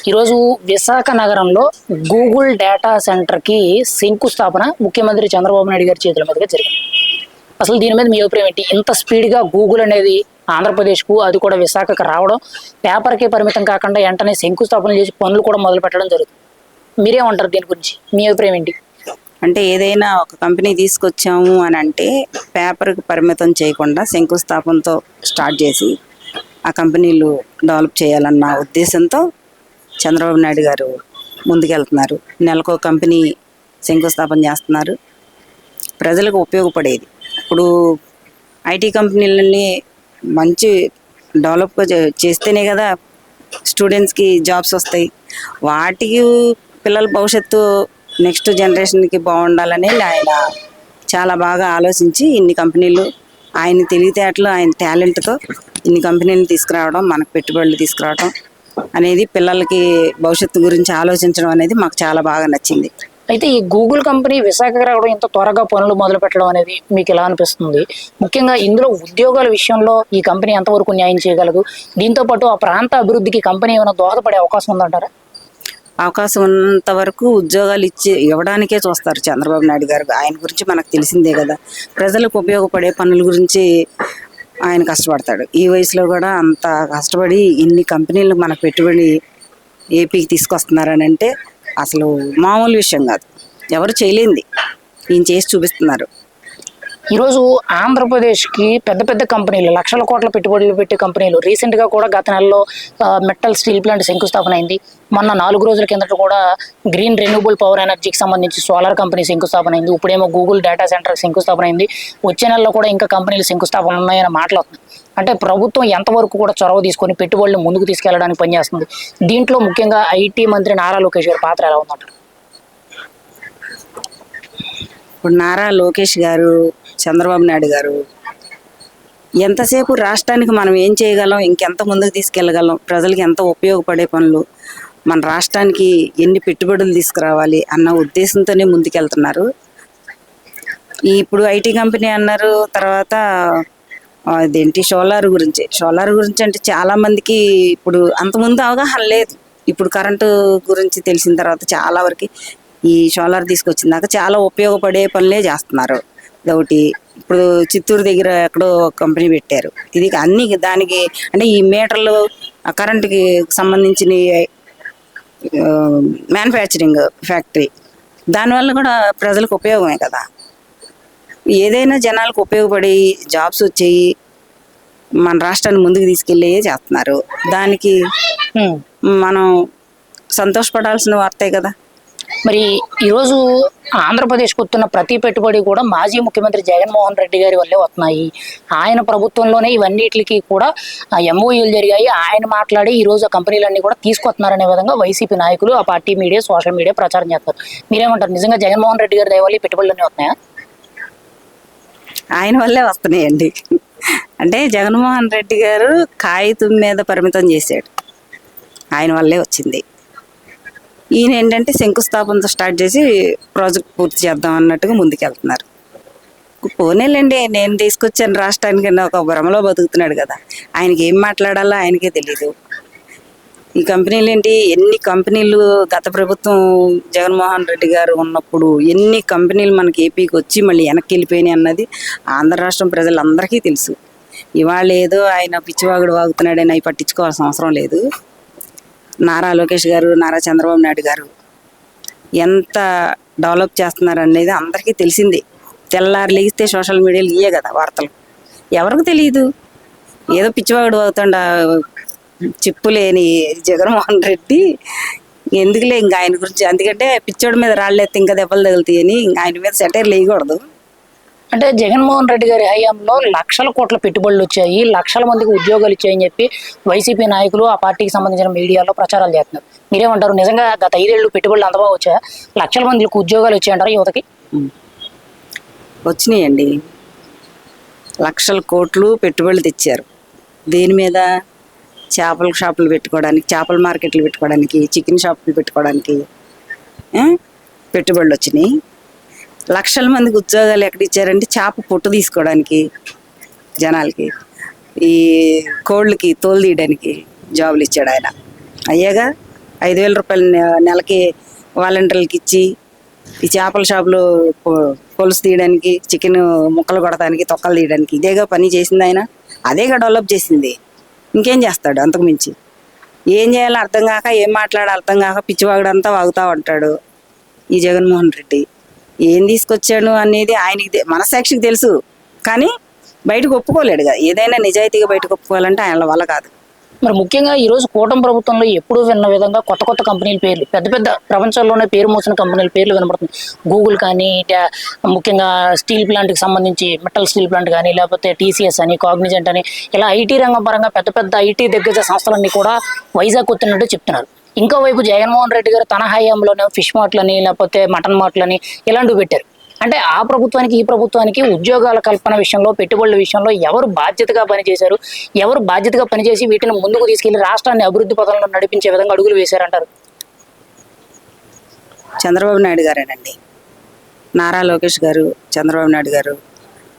ఈరోజు విశాఖ నగరంలో Google data సెంటర్కి శంకుస్థాపన ముఖ్యమంత్రి చంద్రబాబు నాయుడు గారి చేతుల మీదుగా జరిగింది. అసలు దీని మీద మీ అభిప్రాయం ఏంటి? ఇంత స్పీడ్గా గూగుల్ అనేది ఆంధ్రప్రదేశ్కు, అది కూడా విశాఖకు రావడం, పేపర్కే పరిమితం కాకుండా వెంటనే శంకుస్థాపన చేసి పనులు కూడా మొదలు పెట్టడం జరుగుతుంది. మీరేమంటారు దీని గురించి? మీ అభిప్రాయం ఏంటి? అంటే ఏదైనా ఒక కంపెనీ తీసుకొచ్చాము అని అంటే పేపర్కి పరిమితం చేయకుండా శంకుస్థాపనతో స్టార్ట్ చేసి ఆ కంపెనీలు డెవలప్ చేయాలన్న ఉద్దేశంతో చంద్రబాబు నాయుడు గారు ముందుకెళ్తున్నారు. నెలకో కంపెనీ శంకుస్థాపన చేస్తున్నారు. ప్రజలకు ఉపయోగపడేది. ఇప్పుడు ఐటీ కంపెనీలన్నీ మంచి డెవలప్గా చేస్తేనే కదా స్టూడెంట్స్కి జాబ్స్ వస్తాయి. వాటికి పిల్లల భవిష్యత్తు నెక్స్ట్ జనరేషన్కి బాగుండాలని ఆయన చాలా బాగా ఆలోచించి ఇన్ని కంపెనీలు, ఆయన తెలివితేటలు, ఆయన టాలెంట్తో ఇన్ని కంపెనీలు తీసుకురావడం, మనకు పెట్టుబడులు తీసుకురావడం అనేది, పిల్లలకి భవిష్యత్తు గురించి ఆలోచించడం అనేది మాకు చాలా బాగా నచ్చింది. అయితే ఈ గూగుల్ కంపెనీ విశాఖకు రావడం, ఇంత త్వరగా పనులు మొదలు పెట్టడం అనేది మీకు ఎలా అనిపిస్తుంది? ముఖ్యంగా ఇందులో ఉద్యోగాల విషయంలో ఈ కంపెనీ ఎంతవరకు న్యాయం చేయగలదు? దీంతో పాటు ఆ ప్రాంత అభివృద్ధికి కంపెనీ ఏమైనా దోహదపడే అవకాశం ఉందంటారా? అవకాశం ఉన్నంత వరకు ఉద్యోగాలు ఇవ్వడానికే చూస్తారు చంద్రబాబు నాయుడు గారు. ఆయన గురించి మనకు తెలిసిందే కదా. ప్రజలకు ఉపయోగపడే పనుల గురించి ఆయన కష్టపడతాడు. ఈ వయసులో కూడా అంత కష్టపడి ఇన్ని కంపెనీలు మనకు పెట్టుబడి ఏపీకి తీసుకొస్తున్నారని అంటే అసలు మామూలు విషయం కాదు. ఎవరు చేయలేంది ఈయన చేసి చూపిస్తున్నారు. ఈరోజు ఆంధ్రప్రదేశ్కి పెద్ద పెద్ద కంపెనీలు, లక్షల కోట్ల పెట్టుబడులు పెట్టే కంపెనీలు రీసెంట్గా కూడా గత నెలలో మెటల్ స్టీల్ ప్లాంట్ శంకుస్థాపన అయింది. మొన్న 4 రోజుల కిందట కూడా గ్రీన్ రెన్యూబుల్ పవర్ ఎనర్జీకి సంబంధించి సోలార్ కంపెనీ శంకుస్థాపన అయింది. ఇప్పుడేమో గూగుల్ డేటా సెంటర్ శంకుస్థాపన అయింది. వచ్చే నెలలో కూడా ఇంకా కంపెనీలు శంకుస్థాపన ఉన్నాయని మాట్లాడుతుంది. అంటే ప్రభుత్వం ఎంతవరకు కూడా చొరవ తీసుకొని పెట్టుబడులు ముందుకు తీసుకెళ్లడానికి పనిచేస్తుంది? దీంట్లో ముఖ్యంగా ఐటీ మంత్రి నారా లోకేష్ గారి పాత్ర ఎలా ఉందంటారు? ఇప్పుడు నారా లోకేష్ గారు, చంద్రబాబు నాయుడు గారు ఎంతసేపు రాష్ట్రానికి మనం ఏం చేయగలం, ఇంకెంత ముందుకు తీసుకెళ్ళగలం, ప్రజలకి ఎంత ఉపయోగపడే పనులు, మన రాష్ట్రానికి ఎన్ని పెట్టుబడులు తీసుకురావాలి అన్న ఉద్దేశంతోనే ముందుకెళ్తున్నారు. ఇప్పుడు ఐటీ కంపెనీ అన్నారు, తర్వాత అదేంటి సోలార్ గురించి అంటే చాలామందికి ఇప్పుడు అంతకుముందు అవగాహన లేదు. ఇప్పుడు కరెంటు గురించి తెలిసిన తర్వాత చాలా వరకు ఈ సోలార్ తీసుకొచ్చిన దాకా చాలా ఉపయోగపడే పనులే చేస్తున్నారు. ఇదొకటి. ఇప్పుడు చిత్తూరు దగ్గర ఎక్కడో కంపెనీ పెట్టారు. ఇది అన్ని దానికి అంటే ఈ మీటర్లు, కరెంటుకి సంబంధించిన మ్యానుఫ్యాక్చరింగ్ ఫ్యాక్టరీ, దానివల్ల కూడా ప్రజలకు ఉపయోగమే కదా. ఏదైనా జనాలకు ఉపయోగపడి జాబ్స్ వచ్చేయి మన రాష్ట్రాన్ని ముందుకు తీసుకెళ్ళే చేస్తున్నారు. దానికి మనం సంతోషపడాల్సిన వార్తే కదా. మరి ఈరోజు ఆంధ్రప్రదేశ్కి వస్తున్న ప్రతి పెట్టుబడి కూడా మాజీ ముఖ్యమంత్రి జగన్మోహన్ రెడ్డి గారి వల్లే వస్తున్నాయి. ఆయన ప్రభుత్వంలోనే ఇవన్నిటికి కూడా ఎంఓయూలు జరిగాయి. ఆయన మాట్లాడి ఈరోజు ఆ కంపెనీలన్నీ కూడా తీసుకొస్తున్నారనే విధంగా వైసీపీ నాయకులు, ఆ పార్టీ మీడియా, సోషల్ మీడియా ప్రచారం చేస్తారు. మీరేమంటారు? నిజంగా జగన్మోహన్ రెడ్డి గారి దయ వల్ల ఈ పెట్టుబడులన్నీ వస్తున్నాయా? ఆయన వల్లే వస్తున్నాయండి. అంటే జగన్మోహన్ రెడ్డి గారు కాగితం మీద పరిమితం చేశాడు, ఆయన వల్లే వచ్చింది. ఈయన ఏంటంటే శంకుస్థాపనతో స్టార్ట్ చేసి ప్రాజెక్ట్ పూర్తి చేద్దాం అన్నట్టుగా ముందుకెళ్తున్నారు. పోనేలేండి, నేను తీసుకొచ్చాను రాష్ట్రానికి ఒక భ్రమలో బతుకుతున్నాడు కదా. ఆయనకి ఏం మాట్లాడాలో ఆయనకే తెలీదు. ఈ కంపెనీలు ఏంటి, ఎన్ని కంపెనీలు గత ప్రభుత్వం జగన్మోహన్ రెడ్డి గారు ఉన్నప్పుడు ఎన్ని కంపెనీలు మనకి ఏపీకి వచ్చి మళ్ళీ వెనక్కి వెళ్ళిపోయినాయి అన్నది ఆంధ్ర రాష్ట్రం ప్రజలందరికీ తెలుసు. ఇవాళ ఏదో ఆయన పిచ్చివాగుడు వాగుతున్నాడని అవి పట్టించుకోవాల్సిన అవసరం లేదు. నారా లోకేష్ గారు, నారా చంద్రబాబు నాయుడు గారు ఎంత డెవలప్ చేస్తున్నారు అనేది అందరికీ తెలిసింది. తెల్లారు లేగిస్తే సోషల్ మీడియాలో ఇయే కదా వార్తలు. ఎవరికి తెలియదు? ఏదో పిచ్చివాగుడు వాగుతాడు చెప్పులేని జగన్మోహన్ రెడ్డి. ఎందుకులే ఇంకా ఆయన గురించి, అందుకంటే పిచ్చోడి మీద రాళ్ళెత్తే ఇంకా దెబ్బలు తగులుతాయని ఆయన మీద సెటైర్ లేయకూడదు. అంటే జగన్మోహన్ రెడ్డి గారి హయాంలో లక్షల కోట్ల పెట్టుబడులు వచ్చాయి, లక్షల మందికి ఉద్యోగాలు ఇచ్చాయని చెప్పి వైసీపీ నాయకులు, ఆ పార్టీకి సంబంధించిన మీడియాలో ప్రచారాలు చేస్తున్నారు. మీరేమంటారు? నిజంగా గత 5 ఏళ్ళు పెట్టుబడులు అంత బాగా వచ్చాయా? లక్షల మందికి ఉద్యోగాలు వచ్చాయంటారు యువతకి? వచ్చినాయండి. లక్షల కోట్లు పెట్టుబడులు తెచ్చారు. దేని మీద? చేపల షాపులు పెట్టుకోవడానికి, చేపల మార్కెట్లు పెట్టుకోవడానికి, చికెన్ షాపులు పెట్టుకోవడానికి పెట్టుబడులు వచ్చినాయి. లక్షల మందికి ఉద్యోగాలు ఎక్కడ ఇచ్చారంటే చేప పొట్టు తీసుకోవడానికి జనాలకి, ఈ కోళ్ళకి తోలు తీయడానికి జాబులు ఇచ్చాడు ఆయన. అయ్యాగా 5,000 రూపాయలు నెలకి వాలంటీర్లకి ఇచ్చి ఈ చేపల షాపులో పులుసు తీయడానికి, చికెన్ ముక్కలు కొడటానికి, తొక్కలు తీయడానికి ఇదేగా పని చేసింది ఆయన. అదేగా డెవలప్ చేసింది. ఇంకేం చేస్తాడు అంతకు మించి? ఏం చేయాలో అర్థం కాక, ఏం మాట్లాడాలో అర్థం కాక పిచ్చివాగుడంతా వాగుతూ ఉంటాడు ఈ జగన్మోహన్ రెడ్డి. ఏం తీసుకొచ్చాడు అనేది ఆయనకి మనసాక్షికి తెలుసు, కానీ బయటకు ఒప్పుకోలేడు కదా. ఏదైనా నిజాయితీగా బయటకు ఒప్పుకోవాలంటే ఆయన వల్ల కాదు. మరి ముఖ్యంగా ఈ రోజు కూటమి ప్రభుత్వంలో ఎప్పుడూ విన్న విధంగా కొత్త కొత్త కంపెనీల పేర్లు, పెద్ద పెద్ద ప్రపంచంలోనే పేరు మోసిన కంపెనీల పేర్లు వినపడుతుంది. గూగుల్ కానీ, ముఖ్యంగా స్టీల్ ప్లాంట్కి సంబంధించి మెటల్ స్టీల్ ప్లాంట్ కానీ, లేకపోతే టీసీఎస్ అని, కాగ్నిజెంట్ అని, ఇలా ఐటీ రంగం పరంగా పెద్ద పెద్ద ఐటీ దిగ్గజ సంస్థలన్నీ కూడా వైజాగ్ వస్తున్నట్టు చెప్తున్నారు. ఇంకోవైపు జగన్మోహన్ రెడ్డి గారు తన హయాంలోనే ఫిష్ మార్ట్లని, లేకపోతే మటన్ మార్ట్లని ఇలాంటివి పెట్టారు. అంటే ఆ ప్రభుత్వానికి ఈ ప్రభుత్వానికి ఉద్యోగాల కల్పన విషయంలో, పెట్టుబడుల విషయంలో ఎవరు బాధ్యతగా పనిచేశారు, ఎవరు బాధ్యతగా పనిచేసి వీటిని ముందుకు తీసుకెళ్లి రాష్ట్రాన్ని అభివృద్ధి పథంలో నడిపించే విధంగా అడుగులు వేశారంటారు? చంద్రబాబు నాయుడు గారేనండి. నారా లోకేష్ గారు, చంద్రబాబు నాయుడు గారు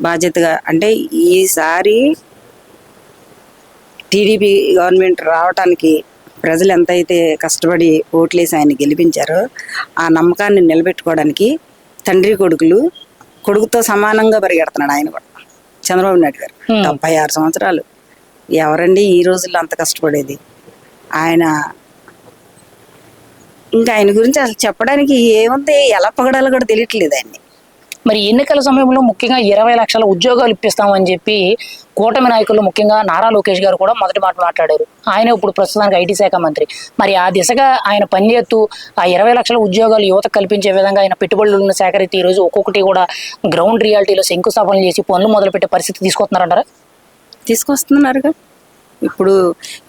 బాధ్యతగా. అంటే ఈసారి టీడీపీ గవర్నమెంట్ రావటానికి ప్రజలు ఎంతైతే కష్టపడి ఓట్లేసి ఆయన గెలిపించారో ఆ నమ్మకాన్ని నిలబెట్టుకోవడానికి తండ్రి కొడుకుతో సమానంగా పరిగెడుతున్నాడు ఆయన కూడా, చంద్రబాబు నాయుడు గారు. 76 సంవత్సరాలు. ఎవరండి ఈ రోజుల్లో అంత కష్టపడేది? ఆయన ఇంకా ఆయన గురించి అసలు చెప్పడానికి ఏముంది, ఎలా పొగడాలో కూడా తెలియట్లేదు ఆయన్ని. మరి ఎన్నికల సమయంలో ముఖ్యంగా 20 లక్షల ఉద్యోగాలు ఇప్పిస్తామని చెప్పి కూటమి నాయకులు, ముఖ్యంగా నారా లోకేష్ గారు కూడా మొదటి మాట మాట్లాడారు. ఆయన ఇప్పుడు ప్రస్తుతానికి ఐటీ శాఖ మంత్రి. మరి ఆ దిశగా ఆయన పనిచేస్తూ ఆ 20 లక్షల ఉద్యోగాలు యువతకు కల్పించే విధంగా ఆయన పెట్టుబడులను సేకరించి ఈరోజు ఒక్కొక్కటి కూడా గ్రౌండ్ రియాలిటీలో శంకుస్థాపనలు చేసి పనులు మొదలుపెట్టే పరిస్థితి తీసుకొస్తున్నారంటారా? తీసుకొస్తున్నారుగా. ఇప్పుడు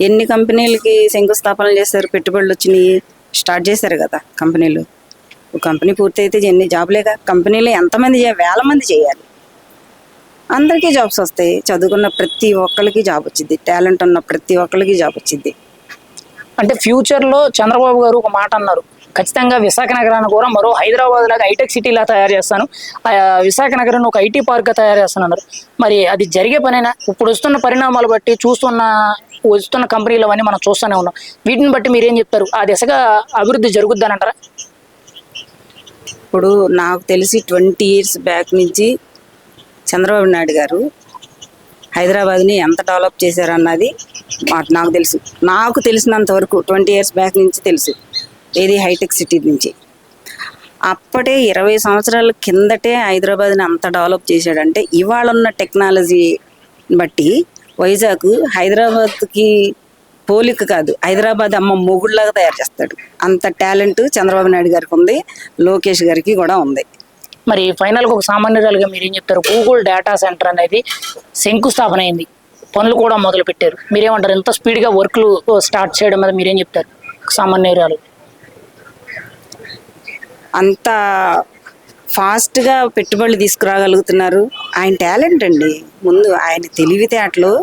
ఎన్ని కంపెనీలకి శంకుస్థాపనలు చేశారు, పెట్టుబడులు వచ్చినాయి, స్టార్ట్ చేశారు కదా కంపెనీలు. కంపెనీ పూర్తయితే ఎన్ని జాబులేగా. కంపెనీలో ఎంతమంది వేల మంది చేయాలి, అందరికీ జాబ్స్ వస్తాయి. చదువుకున్న ప్రతి ఒక్కరికి జాబ్ వచ్చింది, టాలెంట్ ఉన్న ప్రతి ఒక్కరికి జాబ్ వచ్చింది. అంటే ఫ్యూచర్లో చంద్రబాబు గారు ఒక మాట అన్నారు, ఖచ్చితంగా విశాఖ నగరాన్ని కూడా మరో హైదరాబాద్ లాగా హైటెక్ సిటీలా తయారు చేస్తాను, విశాఖ నగరాన్ని ఒక ఐటీ పార్క్గా తయారు చేస్తాను అన్నారు. మరి అది జరిగే పనేనా? ఇప్పుడు వస్తున్న పరిణామాలు బట్టి, వస్తున్న కంపెనీలు అవన్నీ మనం చూస్తూనే ఉన్నాం. వీటిని బట్టి మీరేం చెప్తారు? ఆ దిశగా అభివృద్ధి జరుగుద్దని అంటారా? ఇప్పుడు నాకు తెలిసి 20 years బ్యాక్ నుంచి చంద్రబాబు నాయుడు గారు హైదరాబాద్ని ఎంత డెవలప్ చేశారన్నది నాకు తెలిసినంత వరకు 20 years బ్యాక్ నుంచి తెలుసు. ఏది హైటెక్ సిటీ నుంచి. అప్పటే 20 సంవత్సరాల కిందటే హైదరాబాద్ని అంత డెవలప్ చేశాడంటే ఇవాళ ఉన్న టెక్నాలజీ బట్టి వైజాగ్ హైదరాబాద్కి పోలిక కాదు, హైదరాబాద్ అమ్మ మొగుడులాగా తయారు చేస్తాడు. అంత టాలెంట్ చంద్రబాబు నాయుడు గారికి ఉంది, లోకేష్ గారికి కూడా ఉంది. మరి ఫైనల్గా ఒక సామాన్యురాలుగా మీరేం చెప్తారు? గూగుల్ డేటా సెంటర్ అనేది శంకుస్థాపన అయింది, పనులు కూడా మొదలు పెట్టారు. మీరేమంటారు? ఎంత స్పీడ్గా వర్క్లు స్టార్ట్ చేయడం మీద మీరేం చెప్తారు సామాన్యురాలు? అంత ఫాస్ట్గా పెట్టుబడులు తీసుకురాగలుగుతున్నారు. ఆయన టాలెంట్ అండి. ముందు ఆయన తెలివితేటలు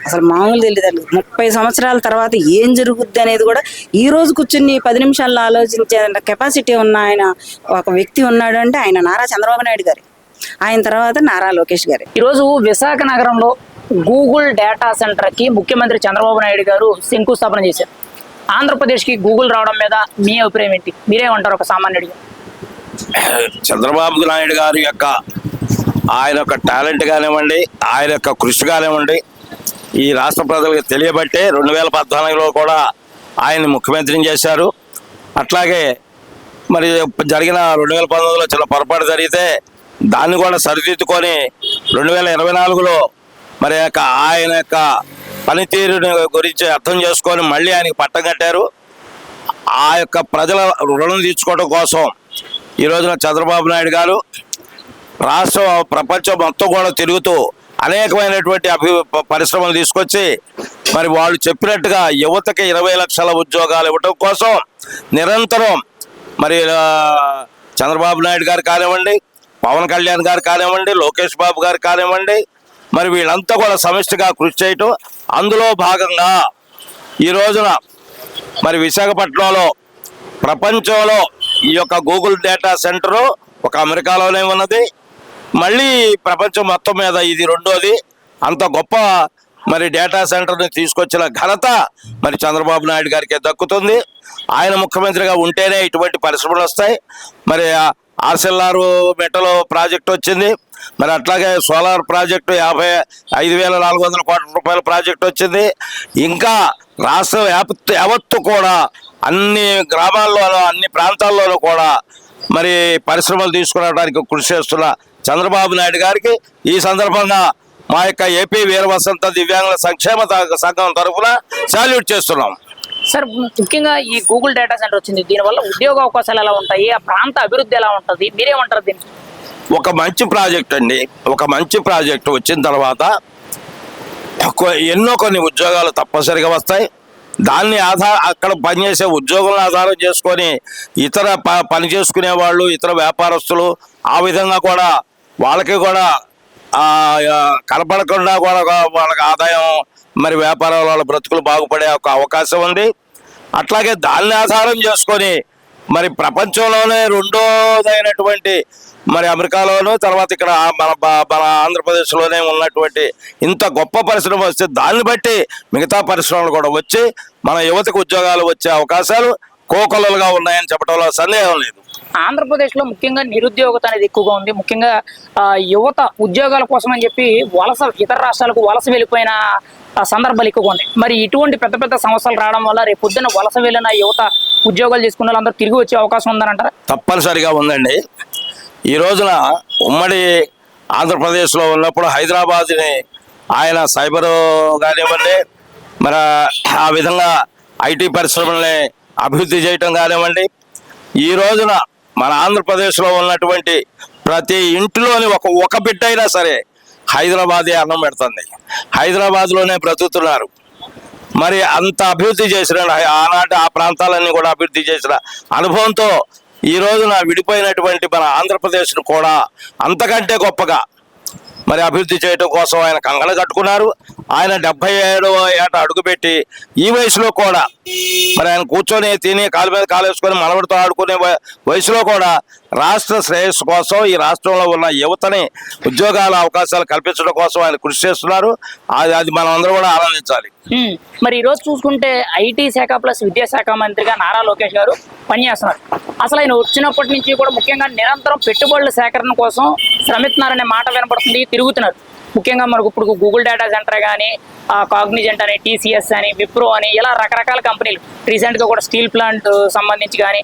అసలు మామూలు తెలియదు. 30 సంవత్సరాల తర్వాత ఏం జరుగుద్ది అనేది కూడా ఈ రోజు కూర్చుని 10 నిమిషాల్లో ఆలోచించే కెపాసిటీ ఉన్న ఆయన ఒక వ్యక్తి ఉన్నాడు అంటే ఆయన నారా చంద్రబాబు నాయుడు గారు. ఆయన తర్వాత నారా లోకేష్ గారు. ఈరోజు విశాఖ నగరంలో గూగుల్ డేటా సెంటర్కి ముఖ్యమంత్రి చంద్రబాబు నాయుడు గారు శంకుస్థాపన చేశారు. ఆంధ్రప్రదేశ్కి గూగుల్ రావడం మీద మీ అభిప్రాయం ఏంటి? మీరేమంటారు ఒక సామాన్యుడిగా? చంద్రబాబు నాయుడు గారి యొక్క ఆయన యొక్క టాలెంట్ కానివ్వండి, ఆయన యొక్క కృషి కానివ్వండి, ఈ రాష్ట్ర ప్రజలకు తెలియబట్టే 2014లో కూడా ఆయన్ని ముఖ్యమంత్రిని చేశారు. అట్లాగే మరి జరిగిన 2019లో చిన్న పొరపాటు జరిగితే దాన్ని కూడా సరిదిద్దుకొని 2024లో మరి ఆయన యొక్క పనితీరుని గురించి అర్థం చేసుకొని మళ్ళీ ఆయనకి పట్టం కట్టారు. ఆ యొక్క ప్రజల రుణం తీర్చుకోవడం కోసం ఈ రోజున చంద్రబాబు నాయుడు గారు రాష్ట్రం, ప్రపంచం మొత్తం కూడా తిరుగుతూ అనేకమైనటువంటి పరిశ్రమలు తీసుకొచ్చి మరి వాళ్ళు చెప్పినట్టుగా యువతకి 20 లక్షల ఉద్యోగాలు ఇవ్వటం కోసం నిరంతరం మరి చంద్రబాబు నాయుడు గారు కానివ్వండి, పవన్ కళ్యాణ్ గారు కానివ్వండి, లోకేష్ బాబు గారు కానివ్వండి, మరి వీళ్ళంతా కూడా సమిష్టిగా కృషి చేయటం. అందులో భాగంగా ఈ రోజున మరి విశాఖపట్నంలో ప్రపంచంలో ఈ యొక్క గూగుల్ డేటా సెంటరు ఒక అమెరికాలోనే ఉన్నది, మళ్ళీ ప్రపంచం మొత్తం మీద ఇది రెండోది. అంత గొప్ప మరి డేటా సెంటర్ని తీసుకొచ్చిన ఘనత మరి చంద్రబాబు నాయుడు గారికి దక్కుతుంది. ఆయన ముఖ్యమంత్రిగా ఉంటేనే ఇటువంటి పరిశ్రమలు వస్తాయి. మరి ఆర్సెల్ఆర్ మెటలో ప్రాజెక్ట్ వచ్చింది. మరి అట్లాగే సోలార్ ప్రాజెక్టు 55,400 కోట్ల రూపాయల ప్రాజెక్ట్ వచ్చింది. ఇంకా రాష్ట్రం యావత్తు కూడా అన్ని గ్రామాల్లోనూ అన్ని ప్రాంతాల్లోనూ కూడా మరి పరిశ్రమలు తీసుకురావడానికి కృషి చేస్తున్న చంద్రబాబు నాయుడు గారికి ఈ సందర్భంగా మా యొక్క ఏపీ వీరవసంత దివ్యాంగుల సంక్షేమ సంఘం తరఫున సాల్యూట్ చేస్తున్నాం. సార్, ముఖ్యంగా ఈ గూగుల్ డేటా సెంటర్ వచ్చింది, దీనివల్ల ఉద్యోగ అవకాశాలు ఎలా ఉంటాయి, ఆ ప్రాంత అభివృద్ధి ఎలా ఉంటుంది, మీరేమంటారు దీనికి? ఒక మంచి ప్రాజెక్ట్ అండి. ఒక మంచి ప్రాజెక్ట్ వచ్చిన తర్వాత ఎన్నో కొన్ని ఉద్యోగాలు తప్పనిసరిగా వస్తాయి. దాన్ని అక్కడ పనిచేసే ఉద్యోగులను ఆధారం చేసుకొని ఇతర పని చేసుకునే వాళ్ళు, ఇతర వ్యాపారస్తులు ఆ విధంగా కూడా వాళ్ళకి కూడా కనపడకుండా కూడా వాళ్ళకి ఆదాయం, మరి వ్యాపారాల వాళ్ళ బ్రతుకులు బాగుపడే ఒక అవకాశం ఉంది. అట్లాగే దాన్ని ఆధారం చేసుకొని మరి ప్రపంచంలోనే రెండోదైనటువంటి మరి అమెరికాలోనూ తర్వాత ఇక్కడ మన ఆంధ్రప్రదేశ్లోనే ఉన్నటువంటి ఇంత గొప్ప పరిశ్రమ వస్తే దాన్ని బట్టి మిగతా పరిశ్రమలు కూడా వచ్చి మన యువతకు ఉద్యోగాలు వచ్చే అవకాశాలు కోకొల్లలుగా ఉన్నాయని చెప్పడంలో సందేహం లేదు. ఆంధ్రప్రదేశ్లో ముఖ్యంగా నిరుద్యోగత అనేది ఎక్కువగా ఉంది. ముఖ్యంగా యువత ఉద్యోగాల కోసం అని చెప్పి ఇతర రాష్ట్రాలకు వలస వెళ్ళిపోయిన సందర్భాలు ఎక్కువగా ఉన్నాయి. మరి ఇటువంటి పెద్ద పెద్ద సమస్యలు రావడం వల్ల రేపు పొద్దున్న వలస వెళ్ళిన యువత ఉద్యోగాలు చేసుకున్న వాళ్ళందరూ తిరిగి వచ్చే అవకాశం ఉందనంటారా? తప్పనిసరిగా ఉందండి. ఈ రోజున ఉమ్మడి ఆంధ్రప్రదేశ్లో ఉన్నప్పుడు హైదరాబాద్ని ఆయన సైబరు కానివ్వండి, మరి ఆ విధంగా ఐటీ పరిశ్రమల్ని అభివృద్ధి చేయటం కానివ్వండి, ఈ రోజున మన ఆంధ్రప్రదేశ్లో ఉన్నటువంటి ప్రతి ఇంటిలోని ఒక బిడ్డ అయినా సరే హైదరాబాదే అన్నం పెడుతుంది, హైదరాబాద్లోనే బ్రతుకుతున్నారు. మరి అంత అభివృద్ధి చేసిన ఆనాటి ఆ ప్రాంతాలన్నీ కూడా అభివృద్ధి చేసిన అనుభవంతో ఈ రోజున విడిపోయినటువంటి మన ఆంధ్రప్రదేశ్ను కూడా అంతకంటే గొప్పగా మరి అభివృద్ధి చేయడం కోసం ఆయన కంగణ కట్టుకున్నారు. ఆయన 77వ ఏట అడుగుపెట్టి ఈ వయసులో కూడా మరి ఆయన కూర్చొని తిని కాలు మీద కాలేసుకొని మనవడితో ఆడుకునే వయసులో కూడా రాష్ట్ర శ్రేయస్సు కోసం, ఈ రాష్ట్రంలో ఉన్న యువతని ఉద్యోగాల అవకాశాలు కల్పించడం కోసం ఆయన కృషి చేస్తున్నారు. అది మనం అందరూ కూడా ఆనందించాలి. మరి ఈరోజు చూసుకుంటే ఐటీ శాఖ ప్లస్ విద్యాశాఖ మంత్రిగా నారా లోకేష్ గారు పనిచేస్తున్నారు. అసలు ఆయన వచ్చినప్పటి నుంచి కూడా ముఖ్యంగా నిరంతరం పెట్టుబడుల సేకరణ కోసం శ్రమిస్తున్నారనే మాట వినపడుతుంది, తిరుగుతున్నారు. ముఖ్యంగా మనకు ఇప్పుడు గూగుల్ డేటా సెంటర్ కానీ, కాగ్నిజెంట్ అని, TCS అని, విప్రో అని ఇలా రకరకాల కంపెనీలు, రీసెంట్గా కూడా స్టీల్ ప్లాంట్ సంబంధించి కానీ,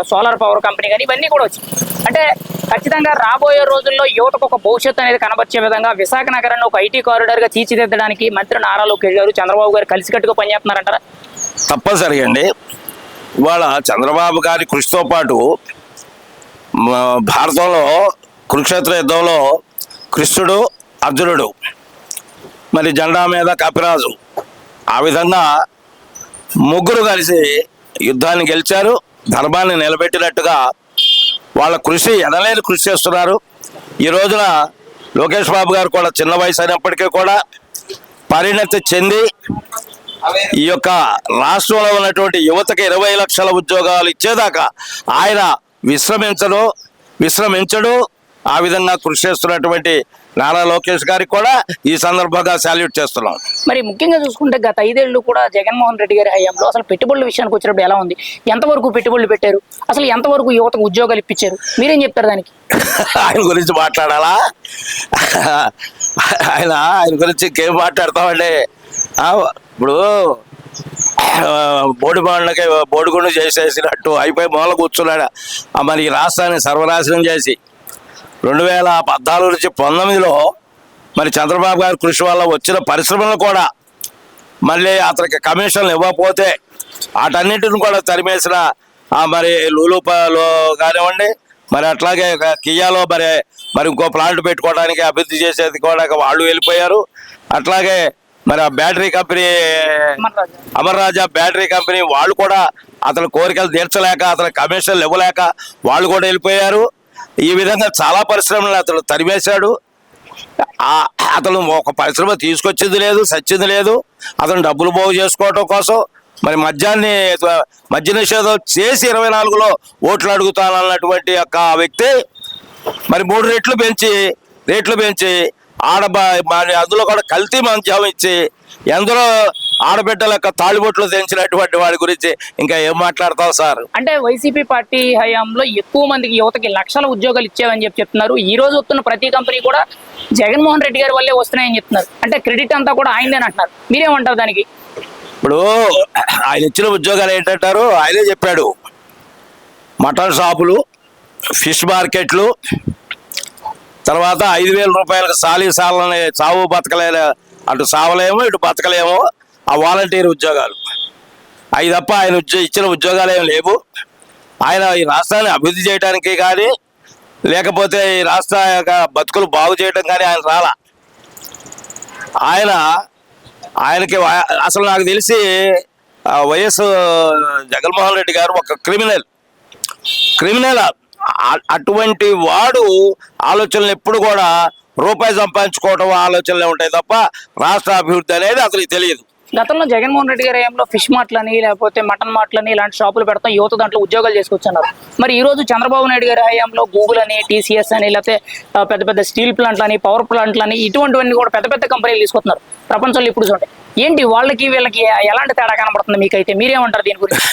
సోలార్ పవర్ కంపెనీ కానీ ఇవన్నీ కూడా వచ్చాయి. అంటే ఖచ్చితంగా రాబోయే రోజుల్లో యువతకు ఒక భవిష్యత్తు అనేది కనబర్చే విధంగా విశాఖ నగరాన్ని ఒక ఐటీ కారిడార్గా తీర్చిదిద్దడానికి మంత్రి నారా లోకేష్ గారు, చంద్రబాబు గారు కలిసికట్టుగా పనిచేస్తున్నారంటారా? తప్పనిసరిగా అండి. ఇవాళ చంద్రబాబు గారి కృషితో పాటు భారతంలో కురుక్షేత్ర యుద్ధంలో కృష్ణుడు, అర్జునుడు, మరి జెండా మీద కపిరాజు, ఆ విధంగా ముగ్గురు కలిసి యుద్ధాన్ని గెలిచారు. ధర్మాన్ని నిలబెట్టినట్టుగా వాళ్ళ కృషి ఎనలేని కృషి చేస్తున్నారు. ఈ రోజున లోకేష్ బాబు గారు కూడా చిన్న వయసు అయినప్పటికీ కూడా పరిణతి చెంది ఈ యొక్క రాష్ట్రంలో ఉన్నటువంటి యువతకి 20 లక్షల ఉద్యోగాలు ఇచ్చేదాకా ఆయన విశ్రమించడు. ఆ విధంగా కృషి చేస్తున్నటువంటి నారా లోకేష్ గారికి కూడా ఈ సందర్భంగా సాల్యూట్ చేస్తున్నాం. మరి ముఖ్యంగా చూసుకుంటే గత 5 ఏళ్ళు కూడా జగన్మోహన్ రెడ్డి గారి హయాంలో అసలు పెట్టుబడుల విషయానికి వచ్చినప్పుడు ఎలా ఉంది? ఎంతవరకు పెట్టుబడులు పెట్టారు? అసలు ఎంతవరకు యువతకు ఉద్యోగాలు ఇప్పించారు? మీరేం చెప్తారు దానికి? ఆయన గురించి మాట్లాడాలా? ఆయన గురించి ఇంకేం మాట్లాడతామండి? ఇప్పుడు బోడిగుండు చేసేసినట్టు అయిపోయి మూల కూర్చున్నాడు. మరి ఈ రాష్ట్రాన్ని సర్వనాశనం చేసి 2014 నుంచి 19లో మరి చంద్రబాబు గారి కృషి వల్ల వచ్చిన పరిశ్రమలను కూడా మళ్ళీ అతనికి కమిషన్లు ఇవ్వకపోతే వాటన్నింటిని కూడా తరిమేసిన మరి లూలులో కానివ్వండి, మరి అట్లాగే కియాలో మరి ఇంకో ప్లాంట్ పెట్టుకోవడానికి అభివృద్ధి చేసేది కూడా వాళ్ళు వెళ్ళిపోయారు. అట్లాగే మరి ఆ బ్యాటరీ కంపెనీ అమర్ రాజా బ్యాటరీ కంపెనీ వాళ్ళు కూడా అతని కోరికలు తీర్చలేక, అతని కమిషన్లు ఇవ్వలేక వాళ్ళు కూడా వెళ్ళిపోయారు. ఈ విధంగా చాలా పరిశ్రమలు అతను తరిమేశాడు. అతను ఒక పరిశ్రమ తీసుకొచ్చింది లేదు, సచ్చింది లేదు. అతను డబ్బులు పోగు చేసుకోవటం కోసం మరి మద్య నిషేధం చేసి 24లో ఓట్లు అడుగుతానన్నటువంటి యొక్క వ్యక్తి మరి 3 రెట్లు పెంచి మరి అందులో కూడా కల్తీ మంచం ఇచ్చి ఎందరో ఆడబిడ్డల యొక్క తాళిబొట్లు తెంచినటువంటి వాడి గురించి ఇంకా ఏం మాట్లాడతాం సార్? అంటే వైసీపీ పార్టీ హయాంలో ఎక్కువ మందికి యువతకి లక్షల ఉద్యోగాలు ఇచ్చావని చెప్తున్నారు. ఈ రోజు వస్తున్న ప్రతి కంపెనీ కూడా జగన్మోహన్ రెడ్డి గారి వల్లే వస్తున్నాయని చెప్తున్నారు. అంటే క్రెడిట్ అంతా కూడా ఆయనదేని అంటున్నారు. మీరేమంటారు దానికి? ఇప్పుడు ఆయన ఇచ్చిన ఉద్యోగాలు ఏంటంటారు? ఆయనే చెప్పాడు. మటన్ షాపులు, ఫిష్ మార్కెట్లు, తర్వాత 5,000 రూపాయలకు సాలని చావు బతకలే, అటు సావలేమో ఇటు బతకలేమో ఆ వాలంటీర్ ఉద్యోగాలు. అవి తప్ప ఆయన ఇచ్చిన ఉద్యోగాలు ఏమి లేవు. ఆయన ఈ రాష్ట్రాన్ని అభివృద్ధి చేయడానికి కానీ లేకపోతే ఈ రాష్ట్ర యొక్క బతుకులు బాగు చేయడం కానీ ఆయన రాలా. ఆయనకి అసలు నాకు తెలిసి వైఎస్ జగన్మోహన్ రెడ్డి గారు ఒక క్రిమినల్. అటువంటి వాడు ఆలోచనలు ఎప్పుడు కూడా రూపాయి సంపాదించుకోవడం ఆలోచనలే ఉంటాయి తప్ప రాష్ట్ర అభివృద్ధి అనేది అతనికి తెలియదు. గతంలో జగన్మోహన్ రెడ్డి గారి హయాంలో ఫిష్ మార్ట్లని లేకపోతే మటన్ మార్ట్లని ఇలాంటి షాపులు పెడతాం, యువత దాంట్లో ఉద్యోగాలు చేసుకొచ్చున్నారు. మరి ఈ రోజు చంద్రబాబు నాయుడు గారి హయాంలో గూగుల్ అని, TCS అని, లేకపోతే పెద్ద పెద్ద స్టీల్ ప్లాంట్లని, పవర్ ప్లాంట్లని ఇటువంటివన్నీ కూడా పెద్ద పెద్ద కంపెనీలు తీసుకొస్తున్నారు ప్రపంచంలో ఇప్పుడు చూడండి. ఏంటి వాళ్ళకి వీళ్ళకి ఎలాంటి తేడా కనబడుతుంది మీకైతే? మీరేమంటారు దీని గురించి?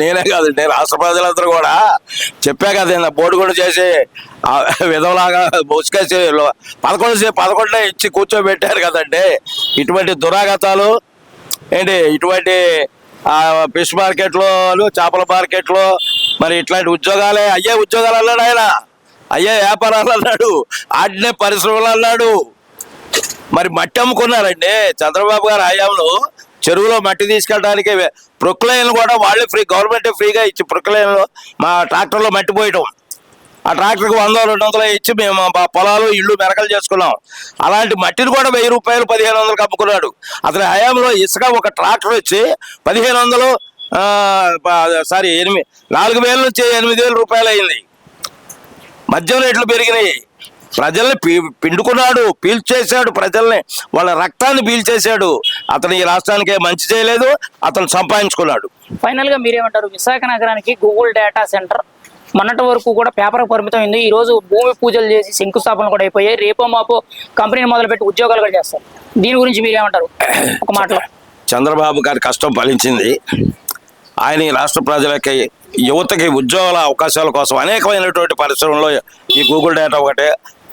నేనే కాదండి, రాష్ట్ర ప్రజలందరూ కూడా చెప్పా కదా, బోర్డు కూడా చేసి విధంలాగా బొసుకేసి 11 ఇచ్చి కూర్చోబెట్టారు కదండి. ఇటువంటి దురాగతాలు ఏంటి, ఇటువంటి ఫిష్ మార్కెట్లో, చేపల మార్కెట్లో మరి ఇట్లాంటి ఉద్యోగాలే అయ్యే ఉద్యోగాలు అన్నాడు ఆయన, అయ్యే వ్యాపారాలు అన్నాడు, ఆడినే పరిశ్రమలు అన్నాడు. మరి మట్టి అమ్ముకున్నారండి చంద్రబాబు గారు హయాంలో. చెరువులో మట్టి తీసుకెళ్ళడానికి ప్రొక్లైన్ కూడా వాళ్ళే ఫ్రీ, గవర్నమెంటే ఫ్రీగా ఇచ్చి ప్రొక్లైన్లో మా ట్రాక్టర్లో మట్టి పోయటం. ఆ ట్రాక్టర్కి 100-200 ఇచ్చి మేము మా పొలాలు ఇళ్ళు మెరకలు చేసుకున్నాం. అలాంటి మట్టిని కూడా 1000 రూపాయలు 1500కి అమ్ముకున్నాడు. అతని హయాంలో ఇసుక ఒక ట్రాక్టర్ వచ్చి 1500 4,000 నుంచి 8,000 రూపాయలు అయింది. మద్యం రేట్లు పెరిగినాయి. ప్రజల్ని పిండుకున్నాడు, పీల్చేశాడు, ప్రజల్ని వాళ్ళ రక్తాన్ని పీల్చేశాడు. అతను ఈ రాష్ట్రానికి మంచి చేయలేదు, అతను సంపాదించుకున్నాడు. ఫైనల్ గా మీరేమంటారు? విశాఖ నగరానికి గూగుల్ డేటా సెంటర్ మొన్నటి వరకు కూడా పేపర్ పరిమితం అయింది. ఈ రోజు భూమి పూజలు చేసి శంకుస్థాపన కూడా అయిపోయాయి. రేపో మాపో కంపెనీని మొదలుపెట్టి ఉద్యోగాలు కూడా చేస్తారు. దీని గురించి మీరేమంటారు ఒక మాటలో? చంద్రబాబు గారి కష్టం ఫలించింది. ఆయన ఈ రాష్ట్ర ప్రజలకి, యువతకి ఉద్యోగాల అవకాశాల కోసం అనేకమైనటువంటి పరిశ్రమలో ఈ గూగుల్ డేటా ఒకటే,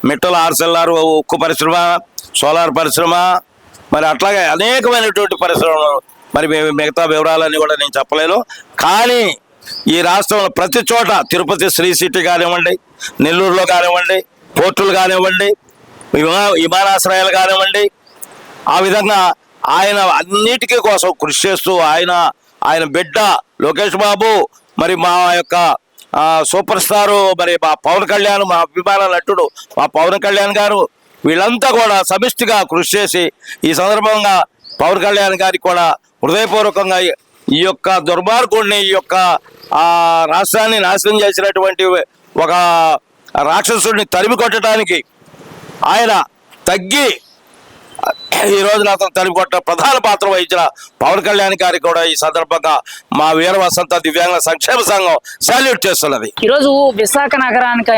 మిట్టల ఆర్సెల్ఆర్ ఉక్కు పరిశ్రమ, సోలార్ పరిశ్రమ, మరి అట్లాగే అనేకమైనటువంటి పరిశ్రమలు. మరి మిగతా వివరాలన్నీ కూడా నేను చెప్పలేను. కానీ ఈ రాష్ట్రంలో ప్రతి చోట, తిరుపతి శ్రీ సిటీ కానివ్వండి, నెల్లూరులో కానివ్వండి, పోర్టులు కానివ్వండి, విమానాశ్రయాలు కానివ్వండి, ఆ విధంగా ఆయన అన్నిటికీ కోసం కృషి చేస్తూ ఆయన బిడ్డ లోకేష్ బాబు, మరి మా యొక్క సూపర్ స్టారు మరి మా పవన్ కళ్యాణ్, మా అభిమాన నటుడు మా పవన్ కళ్యాణ్ గారు, వీళ్ళంతా కూడా సమిష్టిగా కృషి చేసి ఈ సందర్భంగా పవన్ కళ్యాణ్ గారికి కూడా హృదయపూర్వకంగా ఈ యొక్క దుర్మార్గుడిని, ఈ యొక్క రాష్ట్రాన్ని నాశనం చేసినటువంటి ఒక రాక్షసుడిని తరిమి కొట్టడానికి ఆయన తగ్గి ఈ రోజున అతను తరిమి కొట్ట ప్రధాన పాత్ర వహించిన పవన్ కళ్యాణ్ గారికి కూడా ఈ సందర్భంగా మా వీర వసంత దివ్యాంగ సంక్షేమ సంఘం సాల్యూట్ చేస్తున్నది. ఈరోజు విశాఖ నగరానికి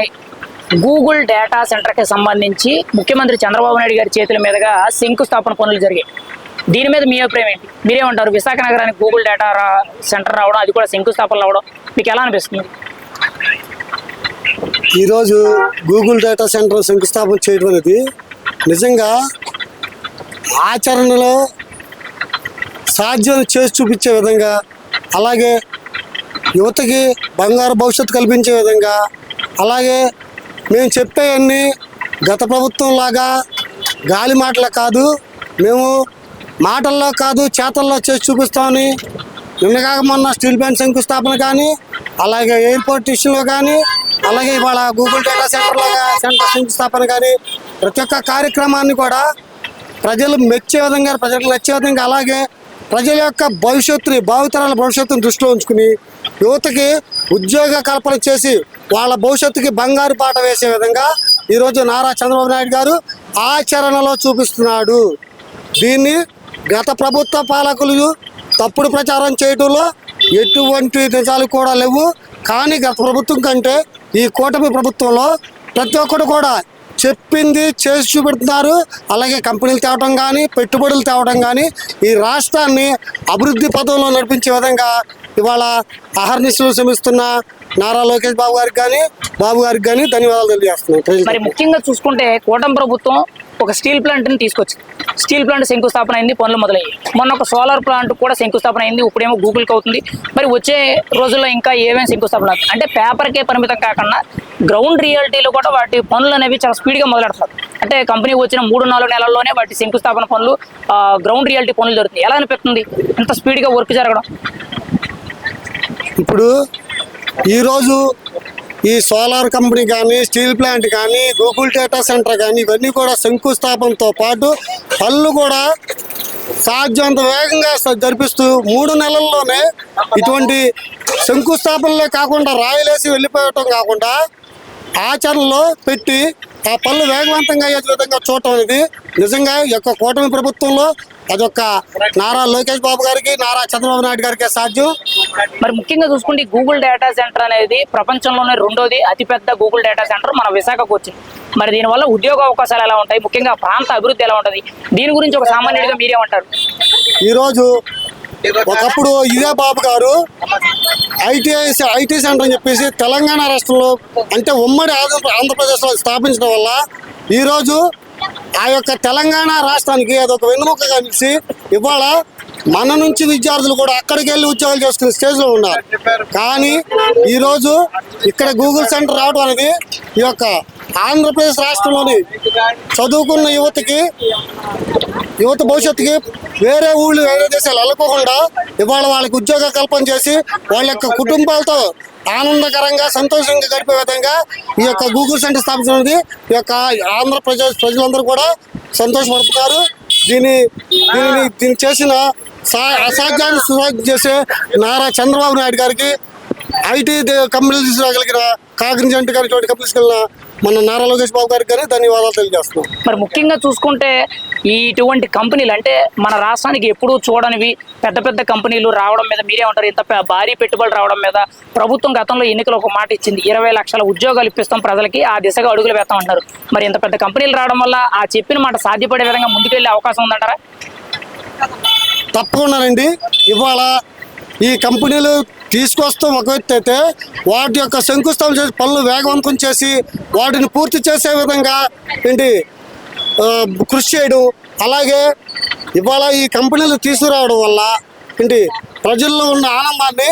గూగుల్ డేటా సెంటర్కి సంబంధించి ముఖ్యమంత్రి చంద్రబాబు నాయుడు గారి చేతుల మీదుగా శంకుస్థాపన పనులు జరిగాయి. దీని మీద మీ అభిప్రాయం ఏంటి? మీరేమంటారు? విశాఖ నగరానికి గూగుల్ డేటా సెంటర్ రావడం, అది కూడా శంకుస్థాపన రావడం మీకు ఎలా అనిపిస్తుంది? ఈరోజు గూగుల్ డేటా సెంటర్ శంకుస్థాపన చేయడం అనేది నిజంగా ఆచరణలో సాధ్యం చేసి చూపించే విధంగా, అలాగే యువతకి బంగారు భవిష్యత్తు కల్పించే విధంగా, అలాగే మేము చెప్పేవన్నీ గత ప్రభుత్వం లాగా గాలి మాటలు కాదు, మేము మాటల్లో కాదు చేతల్లో చేసి చూపిస్తామని నిన్నగాక మొన్న స్టీల్ ప్లాంట్ శంకుస్థాపన కానీ, అలాగే ఎయిర్పోర్ట్ ఇష్యూలో కానీ, అలాగే ఇవాళ గూగుల్ డేటా సెంటర్ శంకుస్థాపన కానీ, ప్రతి ఒక్క కార్యక్రమాన్ని కూడా ప్రజలు మెచ్చే విధంగా, ప్రజలకు నచ్చే విధంగా, అలాగే ప్రజల యొక్క భవిష్యత్తుని, భావితరాల భవిష్యత్తుని దృష్టిలో ఉంచుకుని యువతకి ఉద్యోగ కల్పన చేసి వాళ్ళ భవిష్యత్తుకి బంగారు బాట వేసే విధంగా ఈరోజు నారా చంద్రబాబు నాయుడు గారు ఆచరణలో చూపిస్తున్నాడు. దీన్ని గత ప్రభుత్వ పాలకులు తప్పుడు ప్రచారం చేయడంలో ఎటువంటి నిజాలు కూడా లేవు. కానీ గత ప్రభుత్వం కంటే ఈ కూటమి ప్రభుత్వంలో ప్రతి ఒక్కరు కూడా చెప్పింది చేసి చూపెడుతున్నారు. అలాగే కంపెనీలు తేవడం కానీ, పెట్టుబడులు తేవడం కానీ, ఈ రాష్ట్రాన్ని అభివృద్ధి పథంలో నడిపించే విధంగా ఇవాళ అహర్నిశలు శ్రమిస్తున్న నారా లోకేష్ బాబు గారికి కానీ ధన్యవాదాలు తెలియజేస్తున్నాను. మరి ముఖ్యంగా చూసుకుంటే కూటమి ప్రభుత్వం ఒక స్టీల్ ప్లాంట్ని తీసుకొచ్చింది. స్టీల్ ప్లాంట్ శంకుస్థాపన అయింది, పనులు మొదలయ్యాయి. మొన్న ఒక సోలార్ ప్లాంట్ కూడా శంకుస్థాపన అయింది, ఇప్పుడేమో గూగుల్కి అవుతుంది. మరి వచ్చే రోజుల్లో ఇంకా ఏమేమి శంకుస్థాపన అవుతుంది అంటే పేపర్కే పరిమితం కాకుండా గ్రౌండ్ రియాలిటీలో కూడా వాటి పనులు అనేవి చాలా స్పీడ్గా మొదలెడతారు. అంటే కంపెనీ వచ్చిన 3-4 నెలల్లోనే వాటి శంకుస్థాపన పనులు, గ్రౌండ్ రియాలిటీ పనులు జరుగుతుంది. ఎలా అనిపిస్తుంది ఇంత స్పీడ్గా వర్క్ జరగడం? ఇప్పుడు ఈరోజు ఈ సోలార్ కంపెనీ కానీ, స్టీల్ ప్లాంట్ కానీ, గూగుల్ డేటా సెంటర్ కానీ, ఇవన్నీ కూడా శంకుస్థాపనతో పాటు పనులు కూడా సాధ్యంత వేగంగా జరిపిస్తూ 3 నెలల్లోనే ఇటువంటి శంకుస్థాపనలే కాకుండా రాయలేసి వెళ్ళిపోవటం కాకుండా ఆచరణలో పెట్టి ఆ పనులు వేగవంతంగా అయ్యే విధంగా చూడటం అనేది నిజంగా ఈ యొక్క కూటమి ప్రభుత్వంలో అదొక నారా లోకేష్ బాబు గారికి, నారా చంద్రబాబు నాయుడు గారికి సాధ్యం. మరి ముఖ్యంగా చూసుకుంటే గూగుల్ డేటా సెంటర్ అనేది ప్రపంచంలోనే 2వ అతిపెద్ద గూగుల్ డేటా సెంటర్ మన విశాఖకు వచ్చింది. మరి దీనివల్ల ఉద్యోగ అవకాశాలు ఎలా ఉంటాయి, ముఖ్యంగా ప్రాంత అభివృద్ధి ఎలా ఉంటుంది, దీని గురించి ఒక సామాన్యుడిగా మీరేమంటారు? ఈరోజు ఒకప్పుడు ఇదే బాబు గారు ఐటీ సెంటర్ అని చెప్పేసి తెలంగాణ రాష్ట్రంలో అంటే ఉమ్మడి ఆంధ్రప్రదేశ్లో స్థాపించడం వల్ల ఈరోజు ఆ యొక్క తెలంగాణ రాష్ట్రానికి అదొక వెన్నుముకగా నిలిచి ఇవాళ మన నుంచి విద్యార్థులు కూడా అక్కడికి వెళ్ళి ఉద్యోగాలు చేసుకునే స్టేజ్లో ఉన్నారు. కానీ ఈరోజు ఇక్కడ గూగుల్ సెంటర్ రావడం అనేది ఈ యొక్క ఆంధ్రప్రదేశ్ రాష్ట్రంలోని చదువుకున్న యువత భవిష్యత్తుకి వేరే ఊళ్ళు, వేరే దేశాలు వెళ్ళకోకుండా ఇవాళ వాళ్ళకి ఉద్యోగ కల్పన చేసి వాళ్ళ యొక్క కుటుంబాలతో ఆనందకరంగా, సంతోషంగా గడిపే విధంగా ఈ యొక్క గూగుల్ సెంటర్ స్థాపించినది ఈ యొక్క ఆంధ్రప్రదేశ్ ప్రజలందరూ కూడా సంతోషపడుతున్నారు. దీన్ని చేసిన అసాధ్యాన్ని సుసాధ్యం చేసే నారా చంద్రబాబు నాయుడు గారికి, ఐటీ కంపెనీలు తీసుకురాగలిగిన కాగ్నిజెంట్ గారి కంపెనీస్ కలిగిన మన నారా లోకేష్ బాబు గారికి కానీ ధన్యవాదాలు తెలియజేస్తున్నాం. మరి ముఖ్యంగా చూసుకుంటే ఇటువంటి కంపెనీలు అంటే మన రాష్ట్రానికి ఎప్పుడూ చూడనివి పెద్ద పెద్ద కంపెనీలు రావడం మీద మీరేమంటారు? ఇంత భారీ పెట్టుబడులు రావడం మీద ప్రభుత్వం గతంలో ఎన్నికలు ఒక మాట ఇచ్చింది, 20 లక్షల ఉద్యోగాలు ఇప్పిస్తాం ప్రజలకి, ఆ దిశగా అడుగులు వేస్తాం అంటారు. మరి ఇంత పెద్ద కంపెనీలు రావడం వల్ల ఆ చెప్పిన మాట సాధ్యపడే విధంగా ముందుకెళ్ళే అవకాశం ఉందంటారా? తప్పకుండానండి. ఇవాళ ఈ కంపెనీలు తీసుకొస్తాం ఒక వ్యక్తి అయితే వాటి యొక్క శంకుస్థాపన చేసి పనులు వేగవంతం చేసి వాటిని పూర్తి చేసే విధంగా కృషి చేయడం, అలాగే ఇవాళ ఈ కంపెనీలు తీసుకురావడం వల్ల ప్రజల్లో ఉన్న ఆనందాన్ని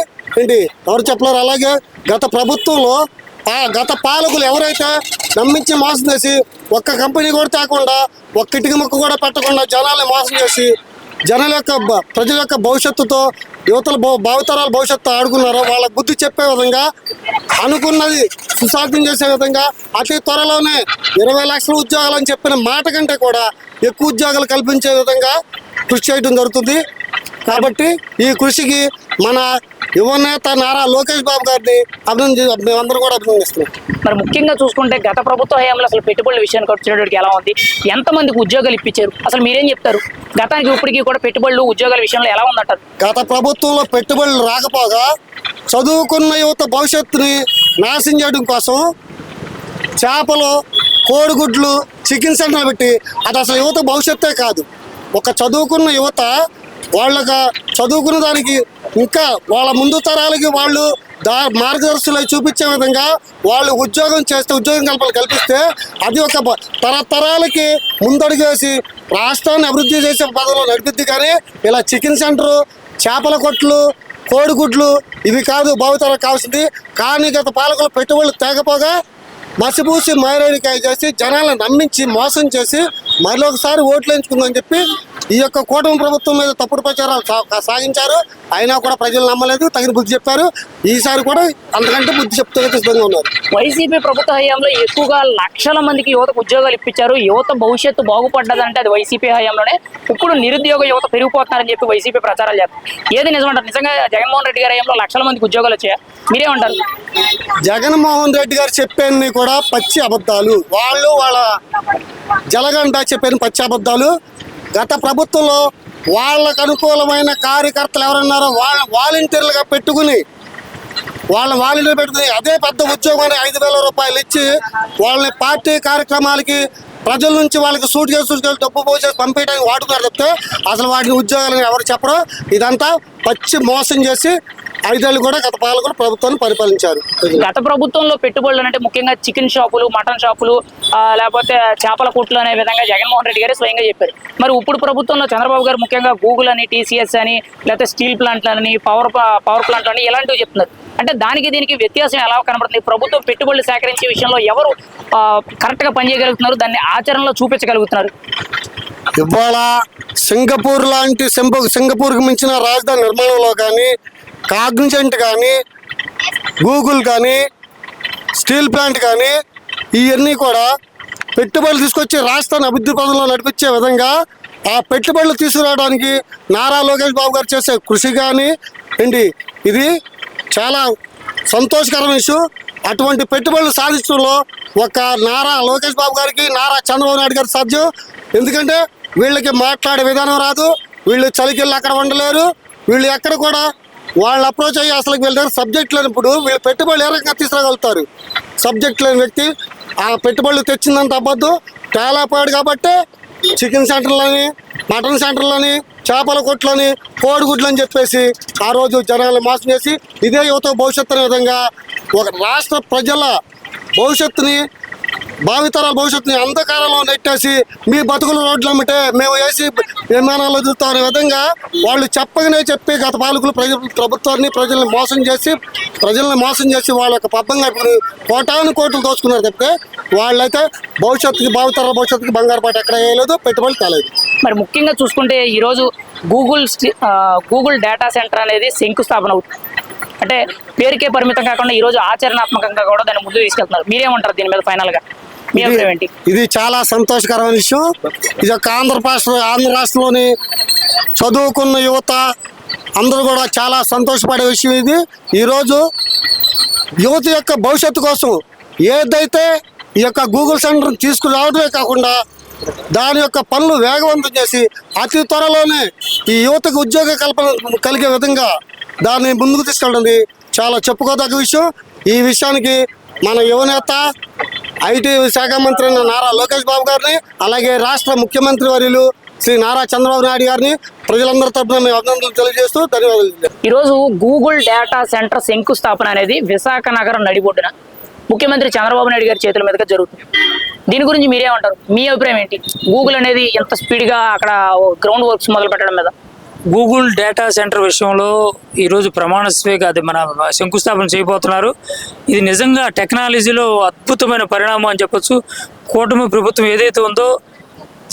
ఎవరు చెప్పలేరు. అలాగే గత ప్రభుత్వంలో గత పాలకులు ఎవరైతే నమ్మించి మోసం చేసి ఒక్క కంపెనీ కూడా తేకుండా, ఒక్క ఇటుక ముక్క కూడా పెట్టకుండా జనాల్ని మోసం చేసి ప్రజల యొక్క భవిష్యత్తుతో, యువతల భావితరాల భవిష్యత్తు ఆడుకున్నారో వాళ్ళకు బుద్ధి చెప్పే విధంగా, అనుకున్నది సుసాధ్యం చేసే విధంగా అతి త్వరలోనే 20 లక్షల ఉద్యోగాలు అని చెప్పిన మాట కంటే కూడా ఎక్కువ ఉద్యోగాలు కల్పించే విధంగా కృషి చేయడం జరుగుతుంది. కాబట్టి ఈ కృషికి మన యువనేత నారా లోకేష్ బాబు గారిని మేమందరం కూడా అభినందిస్తున్నాం. మరి ముఖ్యంగా చూసుకుంటే గత ప్రభుత్వ హయాంలో అసలు పెట్టుబడుల విషయానికి వచ్చేటప్పటికి ఎలా ఉంది, ఎంతమందికి ఉద్యోగాలు ఇప్పించారు, అసలు మీరేం చెప్తారు? గతానికి ఇప్పటికీ కూడా పెట్టుబడులు ఉద్యోగాల విషయంలో ఎలా ఉందంటారు? గత ప్రభుత్వంలో పెట్టుబడులు రాకపోగా చదువుకున్న యువత భవిష్యత్తుని నాశనం చేయడం కోసం చేపలు, కోడిగుడ్లు, చికెన్ సెంటర్ పెట్టి అది అసలు యువత భవిష్యత్తే కాదు. ఒక చదువుకున్న యువత వాళ్ళకి చదువుకున్న దానికి ఇంకా వాళ్ళ ముందు తరాలకి వాళ్ళు మార్గదర్శకులు చూపించే విధంగా వాళ్ళు ఉద్యోగం చేస్తే, ఉద్యోగం కల్పిస్తే అది ఒక తరతరాలకి ముందడుగు వేసి రాష్ట్రాన్ని అభివృద్ధి చేసే పదంలో నడిపిద్ది. కానీ ఇలా చికెన్ సెంటరు, చేపల కొట్లు, కోడిగుడ్లు ఇవి కాదు భావితరాలకు కావాల్సింది. కానీ గత పాలకులు పెట్టుబడులు తేకపోగా మసిపూసి మైరేడికాయ చేసి జనాలను నమ్మించి మోసం చేసి మరొకసారి ఓట్లు వేయించుకుందని చెప్పి ఈ యొక్క కూటమి ప్రభుత్వం మీద తప్పుడు ప్రచారాలు సాగించారు. అయినా కూడా ప్రజలు నమ్మలేదు, తగిన బుద్ధి చెప్పారు. ఈసారి కూడా అంతకంటే బుద్ధి చెప్తే సిద్ధంగా ఉన్నారు. వైసీపీ ప్రభుత్వ హయాంలో ఎక్కువగా లక్షల మందికి యువతకు ఉద్యోగాలు ఇప్పించారు. యువత భవిష్యత్తు బాగుపడ్డదంటే అది వైసీపీ హయాంలోనే. ఇప్పుడు నిరుద్యోగ యువత పెరిగిపోతున్నారని చెప్పి వైసీపీ ప్రచారాలు చేస్తారు. ఏది నిజమంటారు? నిజంగా జగన్మోహన్ రెడ్డి గారి హయాంలో లక్షల మందికి ఉద్యోగాలు వచ్చాయా? మీరేమంటారు? జగన్మోహన్ రెడ్డి గారు చెప్పేది కూడా పచ్చి అబద్ధాలు. వాళ్ళ జలగంట చెప్పిన పచ్చి అబద్ధాలు. గత ప్రభుత్వంలో వాళ్ళకు అనుకూలమైన కార్యకర్తలు ఎవరన్నారో వాళ్ళ వాలంటీర్లుగా పెట్టుకుని వాళ్ళని పెట్టుకుని అదే పెద్ద ఉద్యోగాన్ని 5,000 రూపాయలు ఇచ్చి వాళ్ళని పార్టీ కార్యక్రమాలకి ప్రజల నుంచి వాళ్ళకి సూట్ కేసు డబ్బు పోసేసి పంపించడానికి వాడుకున్నారు తప్పితే అసలు వాటిని ఉద్యోగాలను ఎవరు చెప్పరు. ఇదంతా పచ్చి మోసం చేసి 5 ఏళ్ళు కూడా గత పాలకులు ప్రభుత్వాన్ని పరిపాలించారు. గత ప్రభుత్వంలో పెట్టుబడులు అంటే ముఖ్యంగా చికెన్ షాపులు, మటన్ షాపులు, లేకపోతే చేపల కొట్లు అనే విధంగా జగన్మోహన్ రెడ్డి గారు స్వయంగా చెప్పారు. మరి ఇప్పుడు ప్రభుత్వంలో చంద్రబాబు గారు ముఖ్యంగా గూగుల్ అని, TCS అని, లేకపోతే స్టీల్ ప్లాంట్లని, పవర్ ప్లాంట్లని ఇలాంటివి చెప్తున్నారు. అంటే దానికి దీనికి వ్యత్యాసం ఎలా కనబడుతుంది? ప్రభుత్వం పెట్టుబడులు సేకరించే విషయంలో ఎవరు కరెక్ట్గా పనిచేయగలుగుతున్నారు, దాన్ని ఆచరణలో చూపించగలుగుతున్నారు? ఇవాళ సింగపూర్ లాంటి సింగపూర్కి మించిన రాజధాని నిర్మాణంలో కానీ, కాగ్నిజెంట్ కానీ, గూగుల్ కానీ, స్టీల్ ప్లాంట్ కానీ ఇవన్నీ కూడా పెట్టుబడులు తీసుకొచ్చి రాష్ట్రాన్ని అభివృద్ధి పదంలో నడిపించే విధంగా ఆ పెట్టుబడులు తీసుకురావడానికి నారా లోకేష్ బాబు గారు చేసే కృషి కానీ ఏంటి ఇది చాలా సంతోషకరమైన విషయం. అటువంటి పెట్టుబడులు సాధించడంలో ఒక నారా లోకేష్ బాబు గారికి, నారా చంద్రబాబు నాయుడు గారికి సాధ్యం. ఎందుకంటే వీళ్ళకి మాట్లాడే విధానం రాదు, వీళ్ళు చలికెళ్ళి అక్కడ ఉండలేరు, వీళ్ళు ఎక్కడ కూడా వాళ్ళు అప్రోచ్ అయ్యి అసలు వీళ్ళ దగ్గర సబ్జెక్ట్ లేనప్పుడు వీళ్ళు పెట్టుబడులు ఏ రకంగా తీసుకురాగలుగుతారు? సబ్జెక్ట్ లేని వ్యక్తి ఆ పెట్టుబడులు తెచ్చిందంత అబద్ధం తేలాపోయాడు. కాబట్టి చికెన్ సెంటర్లని, మటన్ సెంటర్లని, చేపల కొట్లని, కోడిగుడ్లు అని చెప్పేసి ఆ రోజు జనాలను మోసం చేసి ఇదే యువత భవిష్యత్తు అనే విధంగా ఒక రాష్ట్ర ప్రజల భవిష్యత్తుని, భావితరాల భవిష్యత్తుని అంధకారంలో నెట్టేసి మీ బతుకులు రోడ్లు అమ్మితే మేము వేసి విమానాల్లో చూస్తాం అనే విధంగా వాళ్ళు చెప్పగానే చెప్పి గత పాలకులు ప్రభుత్వాన్ని ప్రజల్ని మోసం చేసి వాళ్ళ యొక్క పబ్బంగా కోటాను కోట్లు దోచుకున్నారు తప్పితే వాళ్ళైతే భావితరాల భవిష్యత్తుకి బంగారు పాట ఎక్కడ వేయలేదు, పెట్టుబడులు కాలేదు. మరి ముఖ్యంగా చూసుకుంటే ఈరోజు గూగుల్ డేటా సెంటర్ అనేది శంకుస్థాపన అవుతుంది. అంటే పేరుకే పరిమితం కాకుండా ఈరోజు ఆచరణాత్మకంగా కూడా దాన్ని ముందుకు తీసుకెళ్తున్నారు. మీరేమంటారు దీని మీద ఫైనల్గా? మీ అభిప్రాయం ఏంటి? ఇది చాలా సంతోషకరమైన విషయం. ఇది ఒక ఆంధ్ర రాష్ట్రంలోని చదువుకున్న యువత అందరూ కూడా చాలా సంతోషపడే విషయం. ఇది ఈరోజు యువత యొక్క భవిష్యత్తు కోసం ఏదైతే ఈ యొక్క గూగుల్ సెంటర్ తీసుకురావడమే కాకుండా దాని యొక్క పనులు వేగవంతం చేసి అతి త్వరలోనే ఈ యువతకు ఉద్యోగ కల్పన కలిగే విధంగా దాన్ని ముందుకు తీసుకెళ్ళడం చాలా చెప్పుకోదగ్గ విషయం. ఈ విషయానికి మన యువనేత ఐటీ శాఖ మంత్రి అయిన నారా లోకేష్ బాబు గారిని, అలాగే రాష్ట్ర ముఖ్యమంత్రి వర్యులు శ్రీ నారా చంద్రబాబు నాయుడు గారిని ప్రజలందరి తరఫున మేము అభినందనలు తెలియజేస్తూ ధన్యవాదాలు. ఈరోజు గూగుల్ డేటా సెంటర్ శంకుస్థాపన అనేది విశాఖ నగరం నడిబొడ్డున ముఖ్యమంత్రి చంద్రబాబు నాయుడు గారి చేతుల మీదుగా జరుగుతుంది. దీని గురించి మీరేమంటారు? మీ అభిప్రాయం ఏంటి? గూగుల్ అనేది ఎంత స్పీడ్గా అక్కడ గ్రౌండ్ వర్క్స్ మొదలు పెట్టడం మీద? గూగుల్ డేటా సెంటర్ విషయంలో ఈరోజు ప్రమాణ అది మన శంకుస్థాపన చేయబోతున్నారు. ఇది నిజంగా టెక్నాలజీలో అద్భుతమైన పరిణామం అని చెప్పొచ్చు. కూటమి ప్రభుత్వం ఏదైతే ఉందో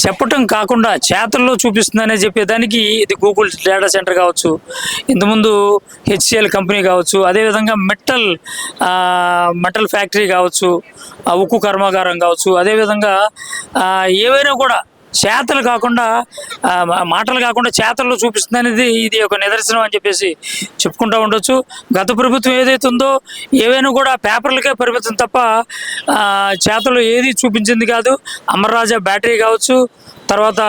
చెప్పటం కాకుండా చేతల్లో చూపిస్తుందనే చెప్పేదానికి ఇది గూగుల్ డేటా సెంటర్ కావచ్చు, ఇంతకుముందు HCL కంపెనీ కావచ్చు, అదేవిధంగా మెటల్ ఫ్యాక్టరీ కావచ్చు, ఉక్కు కర్మాగారం కావచ్చు, అదేవిధంగా ఏవైనా కూడా చేతలు కాకుండా మాటలు కాకుండా చేతల్లో చూపిస్తుంది అనేది ఇది ఒక నిదర్శనం అని చెప్పేసి చెప్పుకుంటూ ఉండొచ్చు. గత ప్రభుత్వం ఏదైతే ఉందో ఏవైనా కూడా పేపర్లకే పరిమితం తప్ప చేతలు ఏది చూపించింది కాదు. అమర్ రాజా బ్యాటరీ కావచ్చు, తర్వాత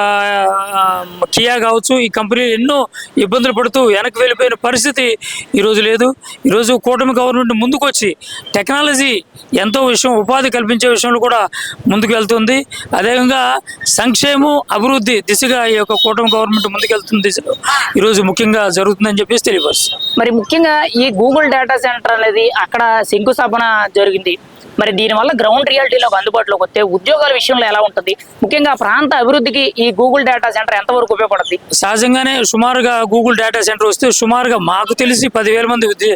కియా కావచ్చు, ఈ కంపెనీ ఎన్నో ఇబ్బందులు పడుతూ వెనక్కి వెళ్ళిపోయిన పరిస్థితి ఈరోజు లేదు. ఈరోజు కూటమి గవర్నమెంట్ ముందుకు వచ్చి టెక్నాలజీ ఎంతో ఉపాధి కల్పించే విషయంలో కూడా ముందుకు వెళ్తుంది. అదేవిధంగా సంక్షేమం అభివృద్ధి దిశగా ఈ యొక్క కూటమి గవర్నమెంట్ ముందుకెళ్తున్న దిశలో ఈరోజు ముఖ్యంగా జరుగుతుందని చెప్పేసి తెలియపరుస్తుంది. మరి ముఖ్యంగా ఈ గూగుల్ డేటా సెంటర్ అనేది అక్కడ శంకుస్థాపన జరిగింది. మరి దీనివల్ల గ్రౌండ్ రియాలిటీలోకి అందుబాటులోకి వస్తే ఉద్యోగాల విషయంలో ఎలా ఉంటుంది? ముఖ్యంగా ప్రాంత అభివృద్ధికి ఈ గూగుల్ డేటా సెంటర్ ఎంతవరకు ఉపయోగపడుతుంది? సహజంగానే సుమారుగా గూగుల్ డేటా సెంటర్ వస్తే సుమారుగా మాకు తెలిసి 10,000 మంది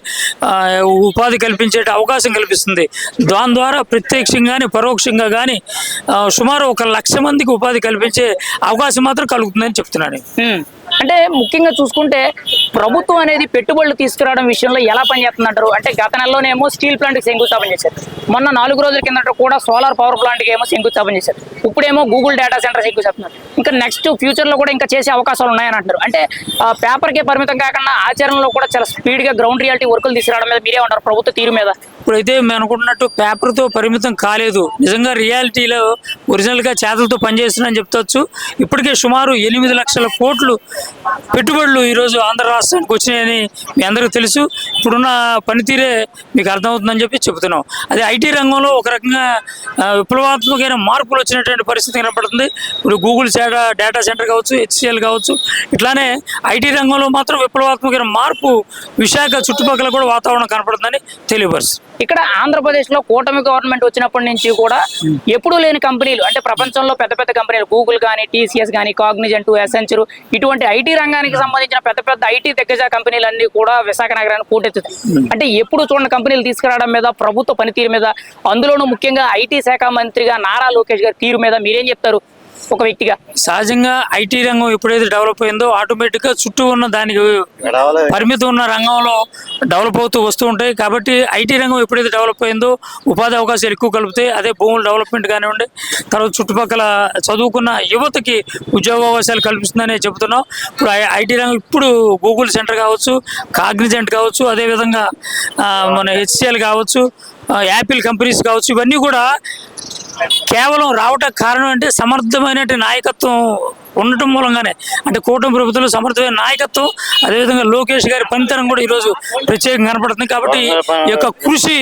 ఉపాధి కల్పించే అవకాశం కల్పిస్తుంది. దాని ద్వారా ప్రత్యక్షంగా కానీ పరోక్షంగా కానీ సుమారు 1,00,000 మందికి ఉపాధి కల్పించే అవకాశం మాత్రం కలుగుతుందని చెప్తున్నాను. అంటే ముఖ్యంగా చూసుకుంటే ప్రభుత్వం అనేది పెట్టుబడులు తీసుకురావడం విషయంలో ఎలా పనిచేస్తుందంటారు? అంటే గత నెలలోనేమో స్టీల్ ప్లాంట్కి శంకుస్థాపన చేశారు, మొన్న 4 రోజుల కిందట కూడా సోలార్ పవర్ ప్లాంట్కి ఏమో శంకుస్థాపన చేశారు, ఇప్పుడేమో గూగుల్ డేటా సెంటర్ శంకుస్థాపన. ఇంకా నెక్స్ట్ ఫ్యూచర్లో కూడా ఇంకా చేసే అవకాశాలు ఉన్నాయని అంటారు. అంటే పేపర్కే పరిమితం కాకుండా ఆచరణలో కూడా చాలా స్పీడ్గా గ్రౌండ్ రియాలిటీ వర్కులు తీసుకురావడం మీద మీరే ఉంటారు ప్రభుత్వ తీరు మీద? ఇప్పుడైతే మేము అనుకుంటున్నట్టు పేపర్తో పరిమితం కాలేదు, నిజంగా రియాలిటీలో ఒరిజినల్గా చేతులతో పనిచేస్తుందని చెప్తవచ్చు. ఇప్పటికే సుమారు 8 లక్షల కోట్లు పెట్టుబడులు ఈరోజు ఆంధ్ర రాష్ట్రానికి వచ్చినాయని మీ అందరికీ తెలుసు. ఇప్పుడున్న పనితీరే మీకు అర్థమవుతుందని చెప్పి చెబుతున్నాం. అదే ఐటీ రంగంలో ఒక రకంగా విప్లవాత్మకమైన మార్పులు వచ్చినటువంటి పరిస్థితి కనపడుతుంది. ఇప్పుడు గూగుల్ డేటా సెంటర్ కావచ్చు, HCL కావచ్చు, ఇట్లానే ఐటీ రంగంలో మాత్రం విప్లవాత్మకమైన మార్పు విశాఖ చుట్టుపక్కల కూడా వాతావరణం కనపడుతుందని తెలియపరుస్తుంది. ఇక్కడ ఆంధ్రప్రదేశ్లో కూటమి గవర్నమెంట్ వచ్చినప్పటి నుంచి కూడా ఎప్పుడూ లేని కంపెనీలు, అంటే ప్రపంచంలో పెద్ద పెద్ద కంపెనీలు గూగుల్ కానీ, TCS కానీ, కాగ్నిజెంట్, ఎసెంచర్, ఇటువంటి ఐటీ రంగానికి సంబంధించిన పెద్ద పెద్ద ఐటీ దిగ్గజ కంపెనీలన్నీ కూడా విశాఖ నగరాన్ని పోటెత్తుతాయి. అంటే ఎప్పుడు చూడని కంపెనీలు తీసుకురావడం మీద, ప్రభుత్వ పనితీరు మీద, అందులోనూ ముఖ్యంగా ఐటీ శాఖ మంత్రిగా నారా లోకేష్ గారి తీరు మీద మీరేం చెప్తారు ఒక వ్యక్తిగా? సహజంగా ఐటీ రంగం ఎప్పుడైతే డెవలప్ అయిందో ఆటోమేటిక్గా చుట్టూ ఉన్న దానికి పరిమితం ఉన్న రంగంలో డెవలప్ అవుతూ వస్తూ ఉంటాయి. కాబట్టి ఐటీ రంగం ఎప్పుడైతే డెవలప్ అయిందో ఉపాధి అవకాశాలు ఎక్కువ కలుపుతాయి. అదే భూముల డెవలప్మెంట్ కానివ్వండి, తర్వాత చుట్టుపక్కల చదువుకున్న యువతకి ఉద్యోగ అవకాశాలు కల్పిస్తుందని చెబుతున్నాం. ఇప్పుడు ఐటీ రంగం ఇప్పుడు గూగుల్ సెంటర్ కావచ్చు, కాగ్నిజెంట్ కావచ్చు, అదేవిధంగా మన HCL కావచ్చు, యాపిల్ కంపెనీస్ కావచ్చు, ఇవన్నీ కూడా కేవలం రావటానికి కారణం అంటే సమర్థమైన నాయకత్వం ఉండటం మూలంగానే. అంటే కూటమి ప్రభుత్వంలో సమర్థమైన నాయకత్వం, అదేవిధంగా లోకేష్ గారి పనితనం కూడా ఈరోజు ప్రత్యేకంగా కనపడుతుంది. కాబట్టి ఈ యొక్క కృషి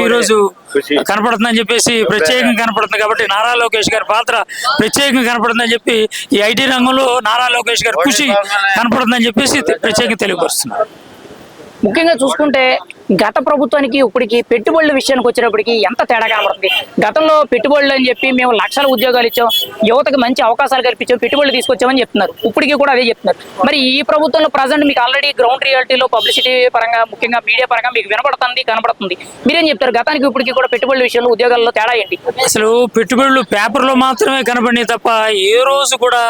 ఈరోజు కనపడుతుందని చెప్పేసి ప్రత్యేకంగా కనపడుతుంది. కాబట్టి నారా లోకేష్ గారి పాత్ర ప్రత్యేకంగా కనపడుతుందని చెప్పి ఈ ఐటీ రంగంలో నారా లోకేష్ గారి కృషి కనపడుతుందని చెప్పేసి ప్రత్యేకంగా తెలియపరుస్తున్నారు. ముఖ్యంగా చూసుకుంటే గత ప్రభుత్వానికి ఇప్పటికి పెట్టుబడుల విషయానికి వచ్చేటప్పటికి ఎంత తేడా కనబడుతుంది. గతంలో పెట్టుబడులు అని చెప్పి మేము లక్షల ఉద్యోగాలు ఇచ్చాం, యువతకు మంచి అవకాశాలు కల్పించాం, పెట్టుబడులు తీసుకొచ్చామని చెప్తున్నారు. ఇప్పటికీ కూడా అదే చెప్తున్నారు. మరి ఈ ప్రభుత్వంలో ప్రజెంట్ మీకు ఆల్రెడీ గ్రౌండ్ రియాలిటీలో పబ్లిసిటీ పరంగా, ముఖ్యంగా మీడియా పరంగా మీకు వినపడుతుంది, కనపడుతుంది. మీరేం చెప్తారు? గతానికి ఇప్పటికీ కూడా పెట్టుబడుల విషయంలో, ఉద్యోగాల్లో తేడా ఏంటి? అసలు పెట్టుబడులు పేపర్లో మాత్రమే కనపడినాయి తప్ప ఏ రోజు కూడా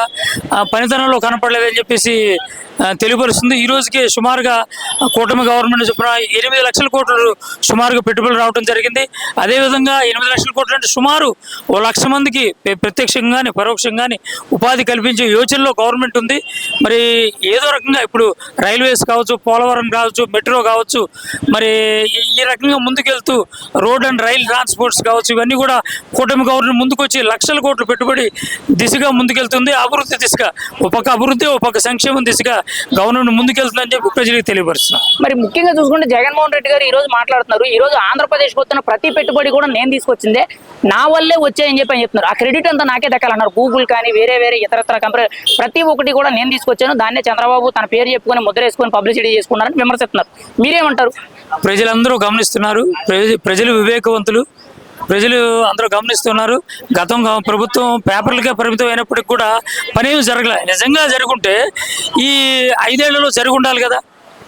పనితనంలో కనపడలేదని చెప్పేసి తెలియపరుస్తుంది. ఈ రోజుకి సుమారుగా కూటమి గవర్నమెంట్ చొప్పున 8 లక్షల కోట్లు సుమారుగా పెట్టుబడులు రావడం జరిగింది. అదేవిధంగా 8 లక్షల కోట్లు అంటే సుమారు 1 లక్ష మందికి ప్రత్యక్షంగానే పరోక్షంగానే ఉపాధి కల్పించే యోచనలో గవర్నమెంట్ ఉంది. మరి ఏదో రకంగా ఇప్పుడు రైల్వేస్ కావచ్చు, పోలవరం కావచ్చు, మెట్రో కావచ్చు, మరి ఈ రకంగా ముందుకెళ్తూ రోడ్ అండ్ రైల్ ట్రాన్స్పోర్ట్స్ కావచ్చు, ఇవన్నీ కూడా కూటమి గవర్నమెంట్ ముందుకు వచ్చి లక్షల కోట్లు పెట్టుబడి దిశగా ముందుకెళ్తుంది. అభివృద్ధి దిశగా, ఒక పక్క అభివృద్ధి, ఒక పక్క సంక్షేమం దిశగా గవర్నమెంట్ ముందుకెళ్తుందని చెప్పి ప్రజలకు తెలియపరుస్తున్నాం. మరి ముఖ్యంగా చూసుకుంటే జగన్మోహన్ రెడ్డి గారు ఈ రోజు మాట్లాడుతున్నారు, ఈ రోజు ఆంధ్రప్రదేశ్కి వస్తున్న ప్రతి పెట్టుబడి కూడా నేను తీసుకొచ్చిందే, నా వల్లే వచ్చాయని చెప్పి అని చెప్తున్నారు. ఆ క్రెడిట్ అంతా నాకే దక్కాలన్నారు. గూగుల్ కానీ వేరే ఇతరత్ర కంపెనీ ప్రతి ఒక్కటి కూడా నేను తీసుకొచ్చాను, దాన్నే చంద్రబాబు తన పేరు చెప్పుకొని ముద్ర వేసుకొని పబ్లిసిటీ చేసుకున్నారని విమర్శిస్తున్నారు. మీరేమంటారు? ప్రజలందరూ గమనిస్తున్నారు, ప్రజలు వివేకవంతులు, ప్రజలు అందరూ గమనిస్తున్నారు. ప్రభుత్వం పేపర్లకే పరిమితం అయినప్పటికి కూడా పనేమి జరగలేదు. నిజంగా జరుగుంటే ఈ 5 ఏళ్లలో జరిగి ఉండాలి కదా.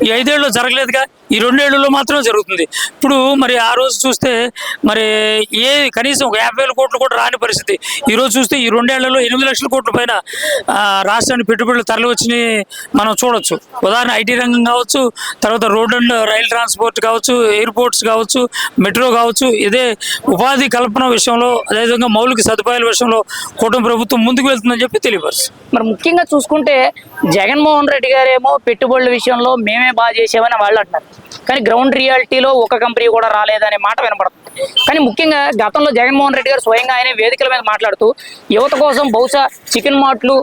ఈ 5 ఏళ్ళలో జరగలేదుగా, ఈ 2 ఏళ్లలో మాత్రమే జరుగుతుంది. ఇప్పుడు మరి ఆ రోజు చూస్తే మరి కనీసం ఒక 50,000 కోట్లు కూడా రాని పరిస్థితి. ఈ రోజు చూస్తే ఈ 2 ఏళ్లలో 8 లక్షల కోట్ల పైన రాష్ట్రానికి పెట్టుబడులు తరలి వచ్చినాయి మనం చూడొచ్చు. ఉదాహరణ ఐటీ రంగం కావచ్చు, తర్వాత రోడ్ అండ్ రైల్ ట్రాన్స్పోర్ట్ కావచ్చు, ఎయిర్పోర్ట్స్ కావచ్చు, మెట్రో కావచ్చు, ఇదే ఉపాధి కల్పన విషయంలో, అదేవిధంగా మౌలిక సదుపాయాల విషయంలో కూటమి ప్రభుత్వం ముందుకు వెళ్తుందని చెప్పి తెలియపరుస్తుంది. మరి ముఖ్యంగా చూసుకుంటే జగన్మోహన్ రెడ్డి గారేమో పెట్టుబడుల విషయంలో మేమే బాగా చేసామని వాళ్ళు అంటున్నారు, కానీ గ్రౌండ్ రియాలిటీలో ఒక కంపెనీ కూడా రాలేదనే మాట వినపడుతుంది. కానీ ముఖ్యంగా గతంలో జగన్మోహన్ రెడ్డి గారు స్వయంగా ఆయన వేదికల మీద మాట్లాడుతూ యువత కోసం బహుశా చికెన్ మార్ట్లు,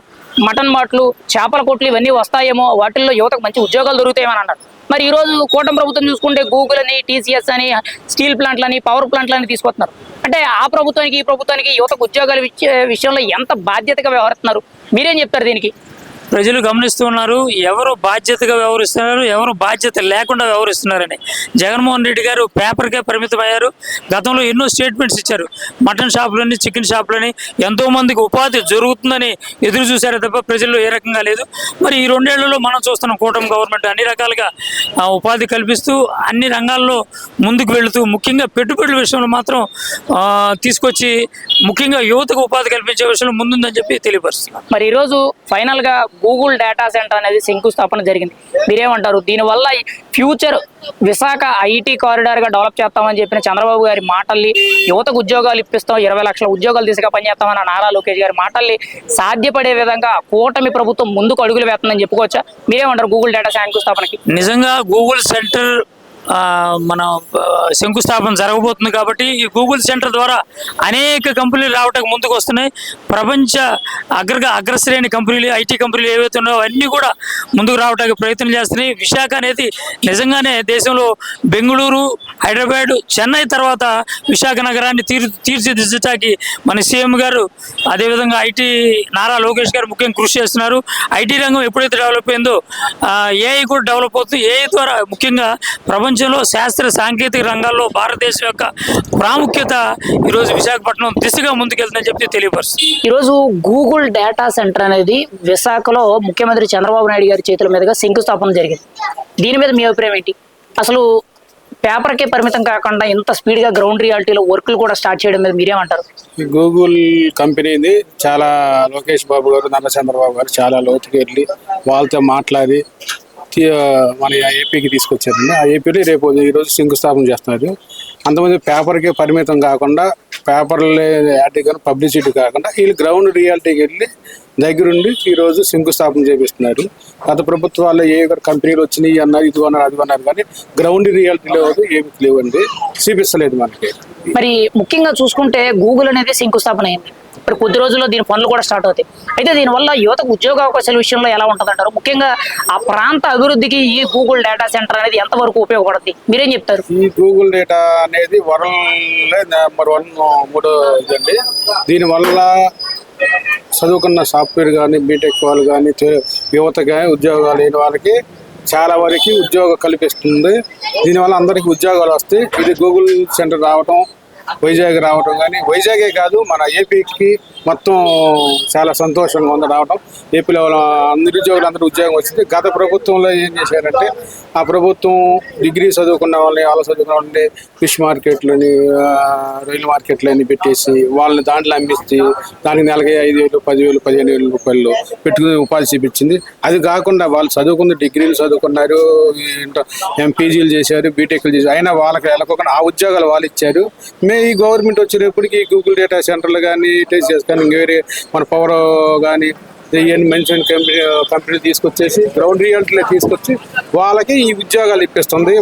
మటన్ మార్ట్లు, చేపల కొట్లు ఇవన్నీ వస్తాయేమో, వాటిల్లో యువతకు మంచి ఉద్యోగాలు దొరుకుతాయేమని అన్నారు. మరి ఈ రోజు కూటమి ప్రభుత్వం చూసుకుంటే గూగుల్ అని, TCS అని, స్టీల్ ప్లాంట్లని, పవర్ ప్లాంట్లని తీసుకొస్తున్నారు. అంటే ఆ ప్రభుత్వానికి ఈ ప్రభుత్వానికి యువతకు ఉద్యోగాలు ఇచ్చే విషయంలో ఎంత బాధ్యతగా వ్యవహరిస్తున్నారు? మీరేం చెప్తారు దీనికి? ప్రజలు గమనిస్తున్నారు ఎవరు బాధ్యతగా వ్యవహరిస్తున్నారు, ఎవరు బాధ్యత లేకుండా వ్యవహరిస్తున్నారని. జగన్మోహన్ రెడ్డి గారు పేపర్కే పరిమితమయ్యారు. గతంలో ఎన్నో స్టేట్మెంట్స్ ఇచ్చారు. మటన్ షాపులని, చికెన్ షాపులని, ఎంతో మందికి ఉపాధి జరుగుతుందని ఎదురు చూశారు తప్ప ప్రజల్లో ఏ రకంగా లేదు. మరి ఈ 2 ఏళ్లలో మనం చూస్తున్నాం కూటమి గవర్నమెంట్ అన్ని రకాలుగా ఉపాధి కల్పిస్తూ అన్ని రంగాల్లో ముందుకు వెళుతూ, ముఖ్యంగా పెట్టుబడుల విషయంలో మాత్రం తీసుకొచ్చి ముఖ్యంగా యువతకు ఉపాధి కల్పించే విషయంలో ముందుందని చెప్పి తెలియపరుస్తున్నారు. మరి ఈరోజు ఫైనల్గా గూగుల్ డేటా సెంటర్ అనేది శంకుస్థాపన జరిగింది. మీరేమంటారు? దీనివల్ల ఫ్యూచర్ విశాఖ ఐటీ కారిడార్గా డెవలప్ చేస్తామని చెప్పిన చంద్రబాబు గారి మాటల్ని, యువతకు ఉద్యోగాలు ఇప్పిస్తాం, 20 లక్షల ఉద్యోగాలు దిశగా పనిచేస్తామన్న నారా లోకేష్ గారి మాటల్ని సాధ్యపడే విధంగా కూటమి ప్రభుత్వం ముందుకు అడుగులు వేస్తుందని చెప్పుకోవచ్చా? మీరేమంటారు గూగుల్ డేటా శంకుస్థాపనకి? నిజంగా గూగుల్ సెంటర్ మన శంకుస్థాపన జరగబోతుంది. కాబట్టి ఈ గూగుల్ సెంటర్ ద్వారా అనేక కంపెనీలు రావడానికి ముందుకు వస్తున్నాయి. ప్రపంచ అగ్రశ్రేణి కంపెనీలు, ఐటీ కంపెనీలు ఏవైతే ఉన్నాయో అన్నీ కూడా ముందుకు రావడానికి ప్రయత్నం చేస్తున్నాయి. విశాఖ అనేది నిజంగానే దేశంలో బెంగళూరు, హైదరాబాద్, చెన్నై తర్వాత విశాఖ నగరాన్ని తీర్చిదిద్దటానికి మన సీఎం గారు, అదేవిధంగా ఐటీ నారా లోకేష్ గారు ముఖ్యంగా కృషి చేస్తున్నారు. ఐటీ రంగం ఎప్పుడైతే డెవలప్ అయిందో ఏఐ కూడా డెవలప్ అవుతుంది. ఏఐ ద్వారా ముఖ్యంగా ప్రపంచంలో శాస్త్ర సాంకేతిక రంగాల్లో భారతదేశం యొక్క ప్రాముఖ్యత ఈరోజు విశాఖపట్నం దిశగా ముందుకెళ్తుందని చెప్పి తెలియపరుస్తుంది. ఈరోజు గూగుల్ డేటా సెంటర్ అనేది విశాఖలో ముఖ్యమంత్రి చంద్రబాబు నాయుడు గారి చేతుల మీదుగా శంకుస్థాపన జరిగింది. దీని మీద మీ అభిప్రాయం ఏంటి? అసలు పేపర్కే పరిమితం కాకుండా ఇంత స్పీడ్గా గ్రౌండ్ రియాలిటీలో వర్క్లు కూడా స్టార్ట్ చేయడం మీద మీరేమంటారు? ఈ గూగుల్ కంపెనీది చాలా లోకేష్ బాబు గారు, నల్ల చంద్రబాబు గారు చాలా లోతుకి వెళ్ళి వాళ్ళతో మాట్లాడి మన ఏపీకి తీసుకొచ్చారండి. ఆ ఏపీలో రేపు ఈరోజు శంకుస్థాపన చేస్తున్నారు. అంతమంది పేపర్కి పరిమితం కాకుండా, పేపర్లో యాడ్ కానీ పబ్లిసిటీ కాకుండా వీళ్ళు గ్రౌండ్ రియాలిటీకి వెళ్ళి దగ్గరుండి ఈరోజు శంకుస్థాపన చేపిస్తున్నారు. గత ప్రభుత్వాల్లో ఏ కంపెనీలు వచ్చినాయి అన్నారు, ఇది అన్నారు, అది అన్నారు, కానీ గ్రౌండ్ రియాలిటీ లేదు, ఏమి లేవండి, చూపిస్తలేదు మనకి. మరి ముఖ్యంగా చూసుకుంటే గూగుల్ అనేది శంకుస్థాపన అయింది. మరి కొద్ది రోజుల్లో దీని పనులు కూడా స్టార్ట్ అవుతాయి. అయితే దీనివల్ల యువతకు ఉద్యోగ అవకాశాల విషయంలో ఎలా ఉంటుంది అంటారు? ముఖ్యంగా ఆ ప్రాంత అభివృద్ధికి ఈ గూగుల్ డేటా సెంటర్ అనేది ఎంతవరకు ఉపయోగపడుతుంది, మీరేం చెప్తారు? ఈ గూగుల్ డేటా అనేది వరల్డ్ నెంబర్ 1 ఇదండి. దీనివల్ల చదువుకున్న సాఫ్ట్వేర్ కానీ, బీటెక్ వాళ్ళు కానీ, యువత కానీ, ఉద్యోగాలు లేని వాళ్ళకి చాలా వరకు ఉద్యోగం కల్పిస్తుంది. దీనివల్ల అందరికీ ఉద్యోగాలు వస్తాయి. ఇది గూగుల్ సెంటర్ రావటం, వైజాగ్ రావటం, కానీ వైజాగే కాదు మన ఏపీకి మొత్తం చాలా సంతోషంగా ఉంది రావడం. ఏపీలో నిరుద్యోగులు అందరూ ఉద్యోగం వచ్చింది. గత ప్రభుత్వంలో ఏం చేశారంటే, ఆ ప్రభుత్వం డిగ్రీ చదువుకున్న వాళ్ళని, వాళ్ళు చదువుకున్న వాళ్ళని ఫిష్ మార్కెట్లని, రైలు మార్కెట్లని పెట్టేసి వాళ్ళని దాంట్లో అమ్మిస్తే దానికి నెలకి 5,000, 10,000, 15,000 రూపాయలు పెట్టుకుని ఉపాధి చూపించింది. అది కాకుండా వాళ్ళు చదువుకున్న డిగ్రీలు చదువుకున్నారు, ఎంపీజీలు చేశారు, బీటెక్లు చేశారు, అయినా వాళ్ళకి వెళ్ళకోకుండా ఆ ఉద్యోగాలు వాళ్ళు ఇచ్చారు. ఈ గవర్నమెంట్ వచ్చేటప్పటికి గూగుల్ డేటా సెంటర్లు కానీ, టీసీఎస్ కానీ, వేరే మన పవర్ కానీ ఇవన్నీ మంచి కంపెనీలు తీసుకొచ్చేసి గ్రౌండ్ రియాలిటీలో తీసుకొచ్చి వాళ్ళకి ఈ ఉద్యోగాలు ఇప్పిస్తుంది.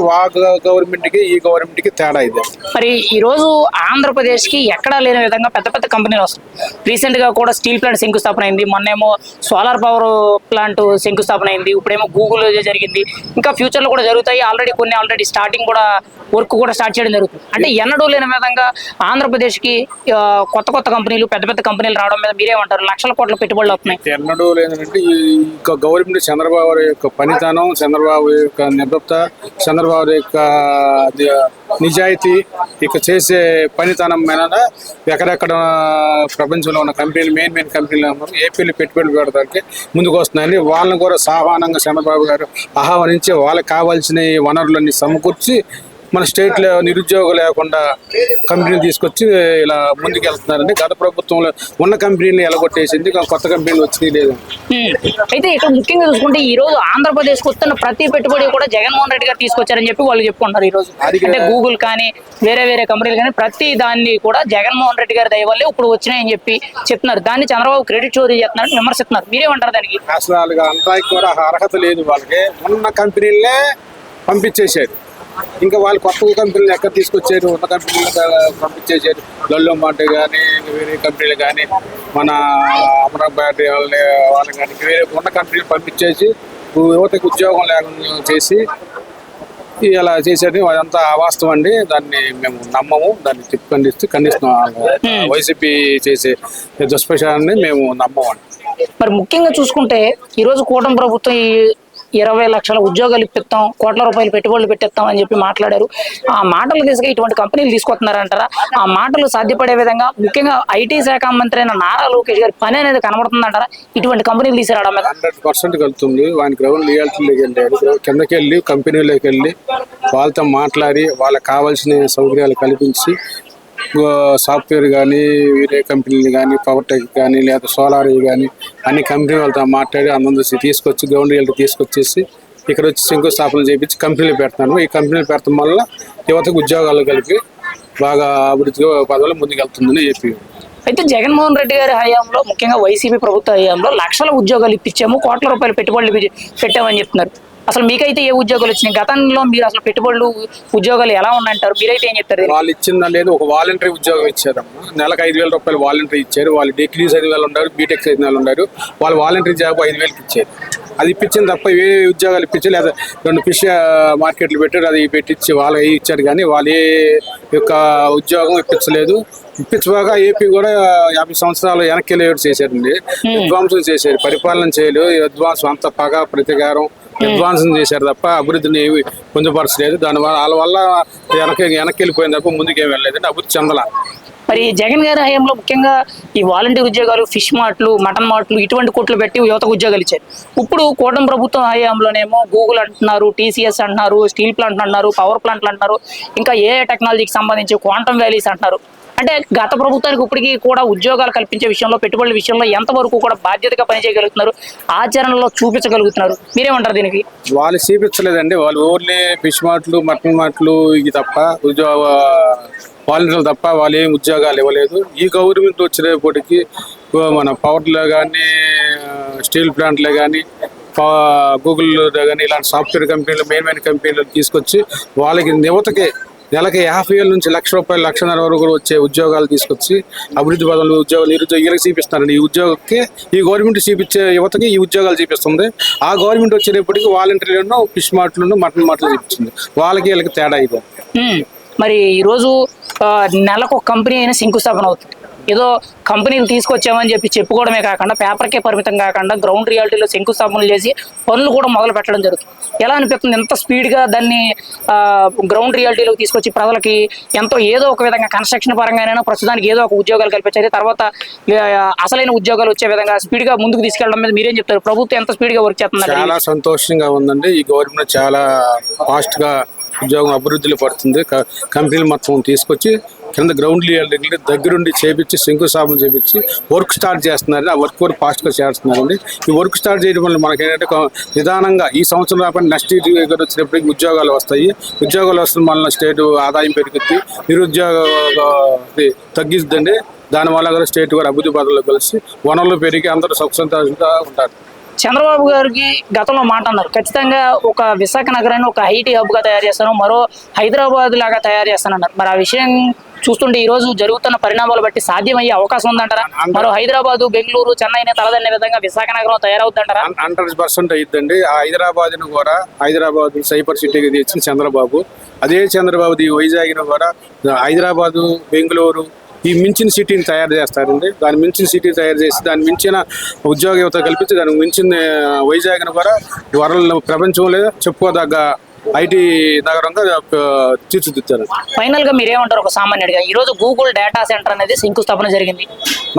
గవర్నమెంట్కి ఈ గవర్నమెంట్కి తేడా ఇది. మరి ఈరోజు ఆంధ్రప్రదేశ్కి ఎక్కడా లేని విధంగా పెద్ద పెద్ద కంపెనీలు వస్తాయి. రీసెంట్గా కూడా స్టీల్ ప్లాంట్ శంకుస్థాపన అయింది, మొన్నేమో సోలార్ పవర్ ప్లాంట్ శంకుస్థాపన అయింది, ఇప్పుడేమో గూగుల్ జరిగింది, ఇంకా ఫ్యూచర్లో కూడా జరుగుతాయి. ఆల్రెడీ స్టార్టింగ్ కూడా వర్క్ కూడా స్టార్ట్ చేయడం జరుగుతుంది. అంటే ఎన్నడూ లేని విధంగా ఆంధ్రప్రదేశ్కి కొత్త కంపెనీలు, పెద్ద పెద్ద కంపెనీలు రావడం మీద మీరేమంటారు? లక్షల కోట్ల పెట్టుబడులు అవుతున్నాయి. ఎన్నడూ లేదంటే ఈ గవర్నమెంట్ చంద్రబాబు యొక్క పనితనం, చంద్రబాబు యొక్క నిబద్ధత, చంద్రబాబు యొక్క నిజాయితీ, ఇక చేసే పనితనం మీద ఎక్కడెక్కడ ప్రపంచంలో ఉన్న కంపెనీలు, మెయిన్ కంపెనీలు ఏపీలో పెట్టుబడులు పెడతానికి ముందుకు వస్తున్నాయని వాళ్ళని కూడా సామానంగా చంద్రబాబు గారు ఆహ్వానించి వాళ్ళకి కావాల్సిన వనరులన్నీ సమకూర్చి మన స్టేట్లో నిరుద్యోగం లేకుండా కంపెనీలు తీసుకొచ్చి ఇలా ముందుకు వెళ్తున్నారండి. గత ప్రభుత్వంలో ఉన్న కంపెనీలు ఎలగొట్టేసింది, కొత్త కంపెనీలు వచ్చినాయి లేదు. అయితే ఇక్కడ ముఖ్యంగా చూసుకుంటే ఈ రోజు ఆంధ్రప్రదేశ్కి వస్తున్న ప్రతి పెట్టుబడి కూడా జగన్మోహన్ రెడ్డి గారు తీసుకొచ్చారని చెప్పి వాళ్ళు చెప్పుకుంటారు. ఈ రోజు అంటే గూగుల్ కానీ వేరే కంపెనీలు కానీ ప్రతి దాన్ని కూడా జగన్మోహన్ రెడ్డి గారి దయ వల్లే ఇప్పుడు వచ్చినాయని చెప్పి చెప్తున్నారు. దాన్ని చంద్రబాబు క్రెడిట్ చోరీ చేస్తున్నారని విమర్శిస్తున్నారు. మీరేమంటారు దానికి? అసలు అంతా కూడా అర్హత లేదు వాళ్ళకి. ఉన్న కంపెనీలనే పంపించేశారు. ఇంకా వాళ్ళు కొత్త కంపెనీలు ఎక్కడ తీసుకొచ్చారు? ఉన్న కంపెనీలు పంపించేశారు. లల్లో మాట కానీ, వేరే కంపెనీలు కానీ, మన అమరాబాద్ వాళ్ళు కానీ వేరే ఉన్న కంపెనీలు పంపించేసి యువతకు ఉద్యోగం లేకుండా చేసి ఇలా చేసేది అదంతా అవాస్తవం అండి. దాన్ని మేము నమ్మము, దాన్ని ఖండిస్తున్నాం. వైసీపీ చేసే దుష్ప్రచారాన్ని మేము నమ్మము అండి. మరి ముఖ్యంగా చూసుకుంటే ఈరోజు కూటమి ప్రభుత్వం 20 లక్షల ఉద్యోగాలు ఇప్పిస్తాం, కోట్ల రూపాయలు పెట్టుబడులు పెట్టిస్తాం అని చెప్పి మాట్లాడారు. ఆ మాటలు తీసుకు ఇటువంటి కంపెనీలు తీసుకొస్తున్నారంటారా? ఆ మాటలు సాధ్యపడే విధంగా ముఖ్యంగా ఐటీ శాఖ మంత్రి అయిన నారా లోకేష్ గారి పని అనేది కనబడుతుందంటారా ఇటువంటి కంపెనీలు తీసుకురావడం మీద? 100% కలుగుతుంది. వాని గ్రౌండ్ రియాలిటీలోకి వెళ్ళారు, కిందకి వెళ్ళి కంపెనీలోకి వెళ్ళి వాళ్ళతో మాట్లాడి వాళ్ళకి కావాల్సిన సౌకర్యాలు కల్పించి సాఫ్ట్వేర్ కానీ, వేరే కంపెనీలు కానీ, పవర్ టెక్ కానీ, లేదా సోలార్ కానీ అన్ని కంపెనీ వాళ్ళతో మాట్లాడి అందరూ తీసుకొచ్చి గ్రౌండ్ రియాలిటీ తీసుకొచ్చేసి ఇక్కడ వచ్చి శంకుస్థాపన చేయించి కంపెనీలు పెడతాను. ఈ కంపెనీలు పెడతాం వల్ల యువతకు ఉద్యోగాలు కలిపి బాగా అభివృద్ధి పదవులు ముందుకెళ్తుందని చెప్పి. అయితే జగన్మోహన్ రెడ్డి గారి హయాంలో ముఖ్యంగా వైసీపీ ప్రభుత్వ హయాంలో లక్షల ఉద్యోగాలు ఇప్పించాము, కోట్ల రూపాయలు పెట్టుబడులు పెట్టామని చెప్తున్నారు. అసలు మీకైతే ఏ ఉద్యోగాలు వచ్చినాయి? గతంలో మీరు అసలు పెట్టుబడులు ఉద్యోగాలు ఎలా ఉన్నాయంటారు? మీరైతే ఏం చెప్తారు దీనికి? వాళ్ళు ఇచ్చిందా లేదు, ఒక వాలంటరీ ఉద్యోగం ఇచ్చారమ్మా. నెలకు 5,000 రూపాయలు వాలంటరీ ఇచ్చారు. వాళ్ళు డిగ్రీ చదివిన వాళ్ళు ఉన్నారు, బీటెక్ చదివిన వాళ్ళు ఉన్నారు. వాళ్ళు వాలంటరీ జాబ్ 5,000కి ఇచ్చారు. అది ఇప్పించింది తప్ప ఏ ఉద్యోగాలు ఇప్పించి లేదా 2 ఫిష్ మార్కెట్లు పెట్టారు, అది పెట్టించి వాళ్ళు ఇచ్చారు. కానీ వాళ్ళు ఏ యొక్క ఉద్యోగం ఇప్పించలేదు. ఇప్పించబాగా ఏపీ కూడా 50 సంవత్సరాలు వెనక్కి వెళ్ళేవాడు చేశారండి. విధ్వంసం చేశారు, పరిపాలన చేయలేదు. విధ్వంసం అంత పగ ప్రతీకారం విధ్వంసం చేశారు తప్ప అభివృద్ధిని ఏమి పొందుపరచలేదు. దానివల్ల వాళ్ళ వల్ల వెనక్కి వెళ్ళిపోయిన తప్ప ముందుకేం వెళ్ళలేదండి, అభివృద్ధి చెందల. మరి జగన్ గారి హయాంలో ముఖ్యంగా ఈ వాలంటీర్ ఉద్యోగాలు, ఫిష్ మార్ట్లు, మటన్ మార్ట్లు ఇటువంటి కోట్లు పెట్టి యువతకు ఉద్యోగాలు ఇచ్చారు. ఇప్పుడు కూటమి ప్రభుత్వం హయాంలోనేమో గూగుల్ అంటున్నారు, టీసీఎస్ అంటున్నారు, స్టీల్ ప్లాంట్ అంటున్నారు, పవర్ ప్లాంట్లు అంటున్నారు, ఇంకా ఏఐ టెక్నాలజీకి సంబంధించి క్వాంటమ్ వ్యాలీస్ అంటున్నారు. అంటే గత ప్రభుత్వానికి ఇప్పటికీ కూడా ఉద్యోగాలు కల్పించే విషయంలో, పెట్టుబడుల విషయంలో ఎంతవరకు కూడా బాధ్యతగా పనిచేయగలుగుతున్నారు, ఆచరణలో చూపించగలుగుతున్నారు? మీరేమంటారు దీనికి? వాళ్ళు చూపించలేదండి. వాళ్ళు ఓన్లీ ఫిష్ మార్ట్లు, మటన్ మార్ట్లు ఇవి తప్ప ఉద్యోగ వాలంటీర్లు తప్ప వాళ్ళు ఏం ఉద్యోగాలు ఇవ్వలేదు. ఈ గవర్నమెంట్ వచ్చేటప్పటికి మన పవర్లో కానీ, స్టీల్ ప్లాంట్లో కానీ, గూగుల్లో కానీ ఇలాంటి సాఫ్ట్వేర్ కంపెనీలు, మెయిన్ కంపెనీలు తీసుకొచ్చి వాళ్ళకి యువతకి నెలకి 50,000 నుంచి ₹1,00,000, ₹1,50,000 వరకు వచ్చే ఉద్యోగాలు తీసుకొచ్చి అభివృద్ధి పదవులు ఉద్యోగాలు నిరుద్యోగులకు చూపిస్తున్నారండి. ఈ ఉద్యోగకి ఈ గవర్నమెంట్ చూపించే యువతకి ఈ ఉద్యోగాలు చూపిస్తుంది. ఆ గవర్నమెంట్ వచ్చేటప్పటికి వాలంటీర్లను, ఫిష్ మార్ట్లను, మటన్ మార్ట్లు చూపించింది. వాళ్ళకి వీళ్ళకి తేడా ఇది. మరి ఈరోజు నెలకు ఒక కంపెనీ అయినా శంకుస్థాపన అవుతుంది. ఏదో కంపెనీలు తీసుకొచ్చామని చెప్పి చెప్పుకోవడమే కాకుండా, పేపర్కే పరిమితం కాకుండా గ్రౌండ్ రియాలిటీలో శంకుస్థాపనలు చేసి పనులు కూడా మొదలు పెట్టడం జరుగుతుంది. ఎలా అనిపిస్తుంది? ఎంత స్పీడ్గా దాన్ని గ్రౌండ్ రియాలిటీలోకి తీసుకొచ్చి ప్రజలకి ఎంతో ఏదో ఒక విధంగా కన్స్ట్రక్షన్ పరంగానైనా ప్రస్తుతానికి ఏదో ఒక ఉద్యోగాలు కల్పించారు, తర్వాత అసలైన ఉద్యోగాలు వచ్చే విధంగా స్పీడ్గా ముందుకు తీసుకెళ్ళడం మీద మీరేం చెప్తారు? ప్రభుత్వం ఎంత స్పీడ్గా వర్క్ చేస్తుంది? చాలా సంతోషంగా ఉందండి. ఈ గవర్నమెంట్ చాలా ఫాస్ట్గా ఉద్యోగం అభివృద్ధిలో పడుతుంది. కంపెనీలు మొత్తం తీసుకొచ్చి కింద గ్రౌండ్ రియాలిటీ దగ్గరుండి చేపించి శంకుస్థాపన చేపించి వర్క్ స్టార్ట్ చేస్తున్నారండి. ఆ వర్క్ ఫాస్ట్గా చేస్తున్నారండి. ఈ వర్క్ స్టార్ట్ చేయడం వల్ల మనకి ఏంటంటే నిదానంగా ఈ సంవత్సరం రాకుండా నెక్స్ట్ ఇయర్ వచ్చినప్పటికీ ఉద్యోగాలు వస్తాయి. ఉద్యోగాలు వస్తున్న వల్ల స్టేట్ ఆదాయం పెరుగుద్ది, నిరుద్యోగ తగ్గిద్దండి. దానివల్ల కూడా స్టేట్ కూడా అభివృద్ధి పదాలు కలిసి వనరులు పెరిగి అందరూ సుఖసంతోషంగా ఉంటారు. చంద్రబాబు గారికి గతంలో మాట అన్నారు, ఖచ్చితంగా ఒక విశాఖ నగరాన్ని ఒక ఐటీ హబ్గా తయారు చేస్తాను, మరో హైదరాబాద్ లాగా తయారు చేస్తానన్నారు. మరి ఆ విషయం చూస్తుంటే ఈ రోజు జరుగుతున్న పరిణామాలు బట్టి సాధ్యమయ్యే అవకాశం ఉందంటారా? మరో హైదరాబాద్, బెంగళూరు, చెన్నైని తలదన్నే విధంగా విశాఖ నగరం తయారవుతుందంటారా? 100% అయ్యిద్దండి. ఆ హైదరాబాద్ను కూడా సైబర్ సిటీకి తెచ్చిన చంద్రబాబు, అదే చంద్రబాబు ఈ వైజాగ్ను కూడా హైదరాబాదు, బెంగళూరు ఈ మించిన సిటీని తయారు చేస్తారండి. దాని మించిన సిటీ తయారు చేసి దాని మించిన ఉద్యోగ యువత కల్పించి దానికి మించిన వైజాగ్ను కూడా వరల్డ్ ప్రపంచంలో చెప్పుకోదగ్గ ఐటీ నగరంగా తీర్చిదిద్దారు. ఫైనల్ గా మీరేమంటారు ఒక సామాన్యుడిగా? ఈ రోజు గూగుల్ డేటా సెంటర్ అనేది శంకుస్థాపన జరిగింది.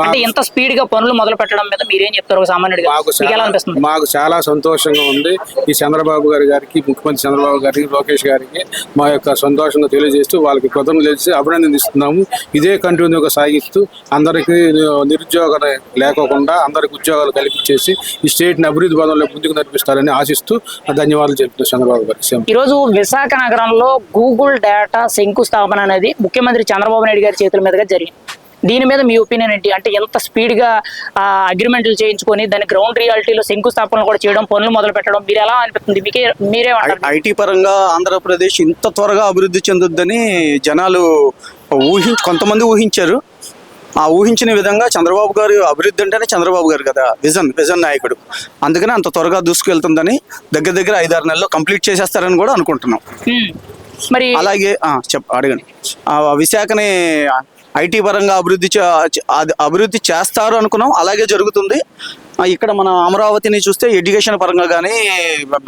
అంటే ఇంత స్పీడ్ గా పనులు మొదలు పెట్టడం మీద మీరేం చెప్తారు ఒక సామాన్యుడిగా? ఎలా అనిపిస్తుంది? మాకు చాలా సంతోషంగా ఉంది. ఈ చంద్రబాబు గారికి, ముఖ్యమంత్రి చంద్రబాబు గారికి, లోకేష్ గారికి మా యొక్క సంతోషంగా తెలియజేస్తూ వాళ్ళకి కృతజ్ఞతలు చేసి అభినందిస్తున్నాము. ఇదే కంటిన్యూగా సాగిస్తూ అందరికీ నిరుద్యోగం లేకోకుండా అందరికి ఉద్యోగాలు కల్పించేసి ఈ స్టేట్ని అభివృద్ధి పదంలో ముందుకు నడిపిస్తారని ఆశిస్తూ ధన్యవాదాలు చెప్తున్నాను చంద్రబాబు గారికి. ఈరోజు విశాఖ నగరంలో గూగుల్ డేటా శంకుస్థాపన అనేది ముఖ్యమంత్రి చంద్రబాబు నాయుడు గారి చేతుల మీదుగా జరిగింది. దీని మీద మీ ఒపీనియన్ ఏంటి? అంటే ఎంత స్పీడ్గా అగ్రిమెంట్లు చేయించుకొని దాని గ్రౌండ్ రియాలిటీలో శంకుస్థాపనలు కూడా చేయడం, పనులు మొదలు పెట్టడం మీరు ఎలా అనిపిస్తుంది? మీరేమంటారు? ఐటీ పరంగా ఆంధ్రప్రదేశ్ ఇంత త్వరగా అభివృద్ధి చెందుద్దని జనాలు కొంతమంది ఊహించారు. ఆ ఊహించిన విధంగా చంద్రబాబు గారు అభివృద్ధి అంటేనే చంద్రబాబు గారు కదా విజన్ నాయకుడు. అందుకని అంత త్వరగా దూసుకెళ్తుందని దగ్గర 5-6 నెలల్లో కంప్లీట్ చేసేస్తారని కూడా అనుకుంటున్నాం. మరి అలాగే అడగండి. విశాఖని ఐటీ పరంగా అభివృద్ధి చేస్తారు అనుకున్నాం, అలాగే జరుగుతుంది. ఇక్కడ మన అమరావతిని చూస్తే ఎడ్యుకేషన్ పరంగా కానీ,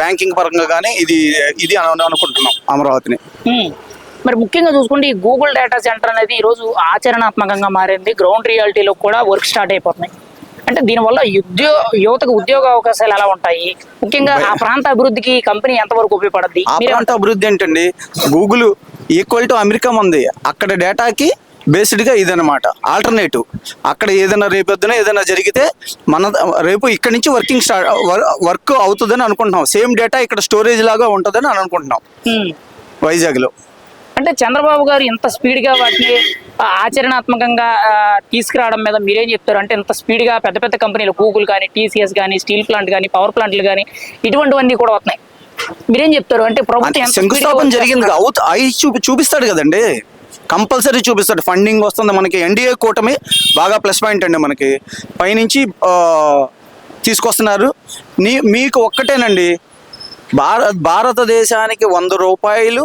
బ్యాంకింగ్ పరంగా కానీ ఇది అనుకుంటున్నాం అమరావతిని. మరి ముఖ్యంగా చూసుకుంటే ఈ గూగుల్ డేటా సెంటర్ అనేది ఈరోజు ఆచరణాత్మకంగా మారింది. గ్రౌండ్ రియాలిటీలో కూడా వర్క్ స్టార్ట్ అయిపోతున్నాయి. అంటే దీనివల్ల యువతకు ఉద్యోగ అవకాశాలు ఎలా ఉంటాయి? ముఖ్యంగా ఆ ప్రాంత అభివృద్ధికి కంపెనీ ఎంతవరకు ఉపయోగపడుతుంది? ఆ ప్రాంత అభివృద్ధి ఏంటండి, గూగుల్ ఈక్వల్ టు అమెరికా ఉంది. అక్కడ డేటాకి బేస్డ్గా ఇదనమాట ఆల్టర్నేటివ్. అక్కడ ఏదైనా రేపొద్దున ఏదైనా జరిగితే రేపు ఇక్కడి నుంచి వర్క్ అవుతుందని అనుకుంటున్నాం. సేమ్ డేటా ఇక్కడ స్టోరేజ్ లాగా ఉంటుందని అనుకుంటున్నాం వైజాగ్లో. అంటే చంద్రబాబు గారు ఇంత స్పీడ్గా వాటిని ఆచరణాత్మకంగా తీసుకురావడం మీద మీరేం చెప్తారు? అంటే ఇంత స్పీడ్గా పెద్ద కంపెనీలు గూగుల్ కానీ, టీసీఎస్ కానీ, స్టీల్ ప్లాంట్ కానీ, పవర్ ప్లాంట్లు కానీ ఇటువంటివన్నీ కూడా వస్తున్నాయి. మీరేం చెప్తారు? అంటే ప్రభుత్వం ఎంత శంకుస్థాపన speed గా జరిగింది అవి చూపిస్తాడు కదండి, కంపల్సరీ చూపిస్తాడు. ఫండింగ్ వస్తుంది మనకి, ఎన్డీఏ కూటమి బాగా ప్లస్ పాయింట్ అండి మనకి. పైనుంచి తీసుకొస్తున్నారు. మీకు ఒక్కటేనండి, భారతదేశానికి 100 రూపాయలు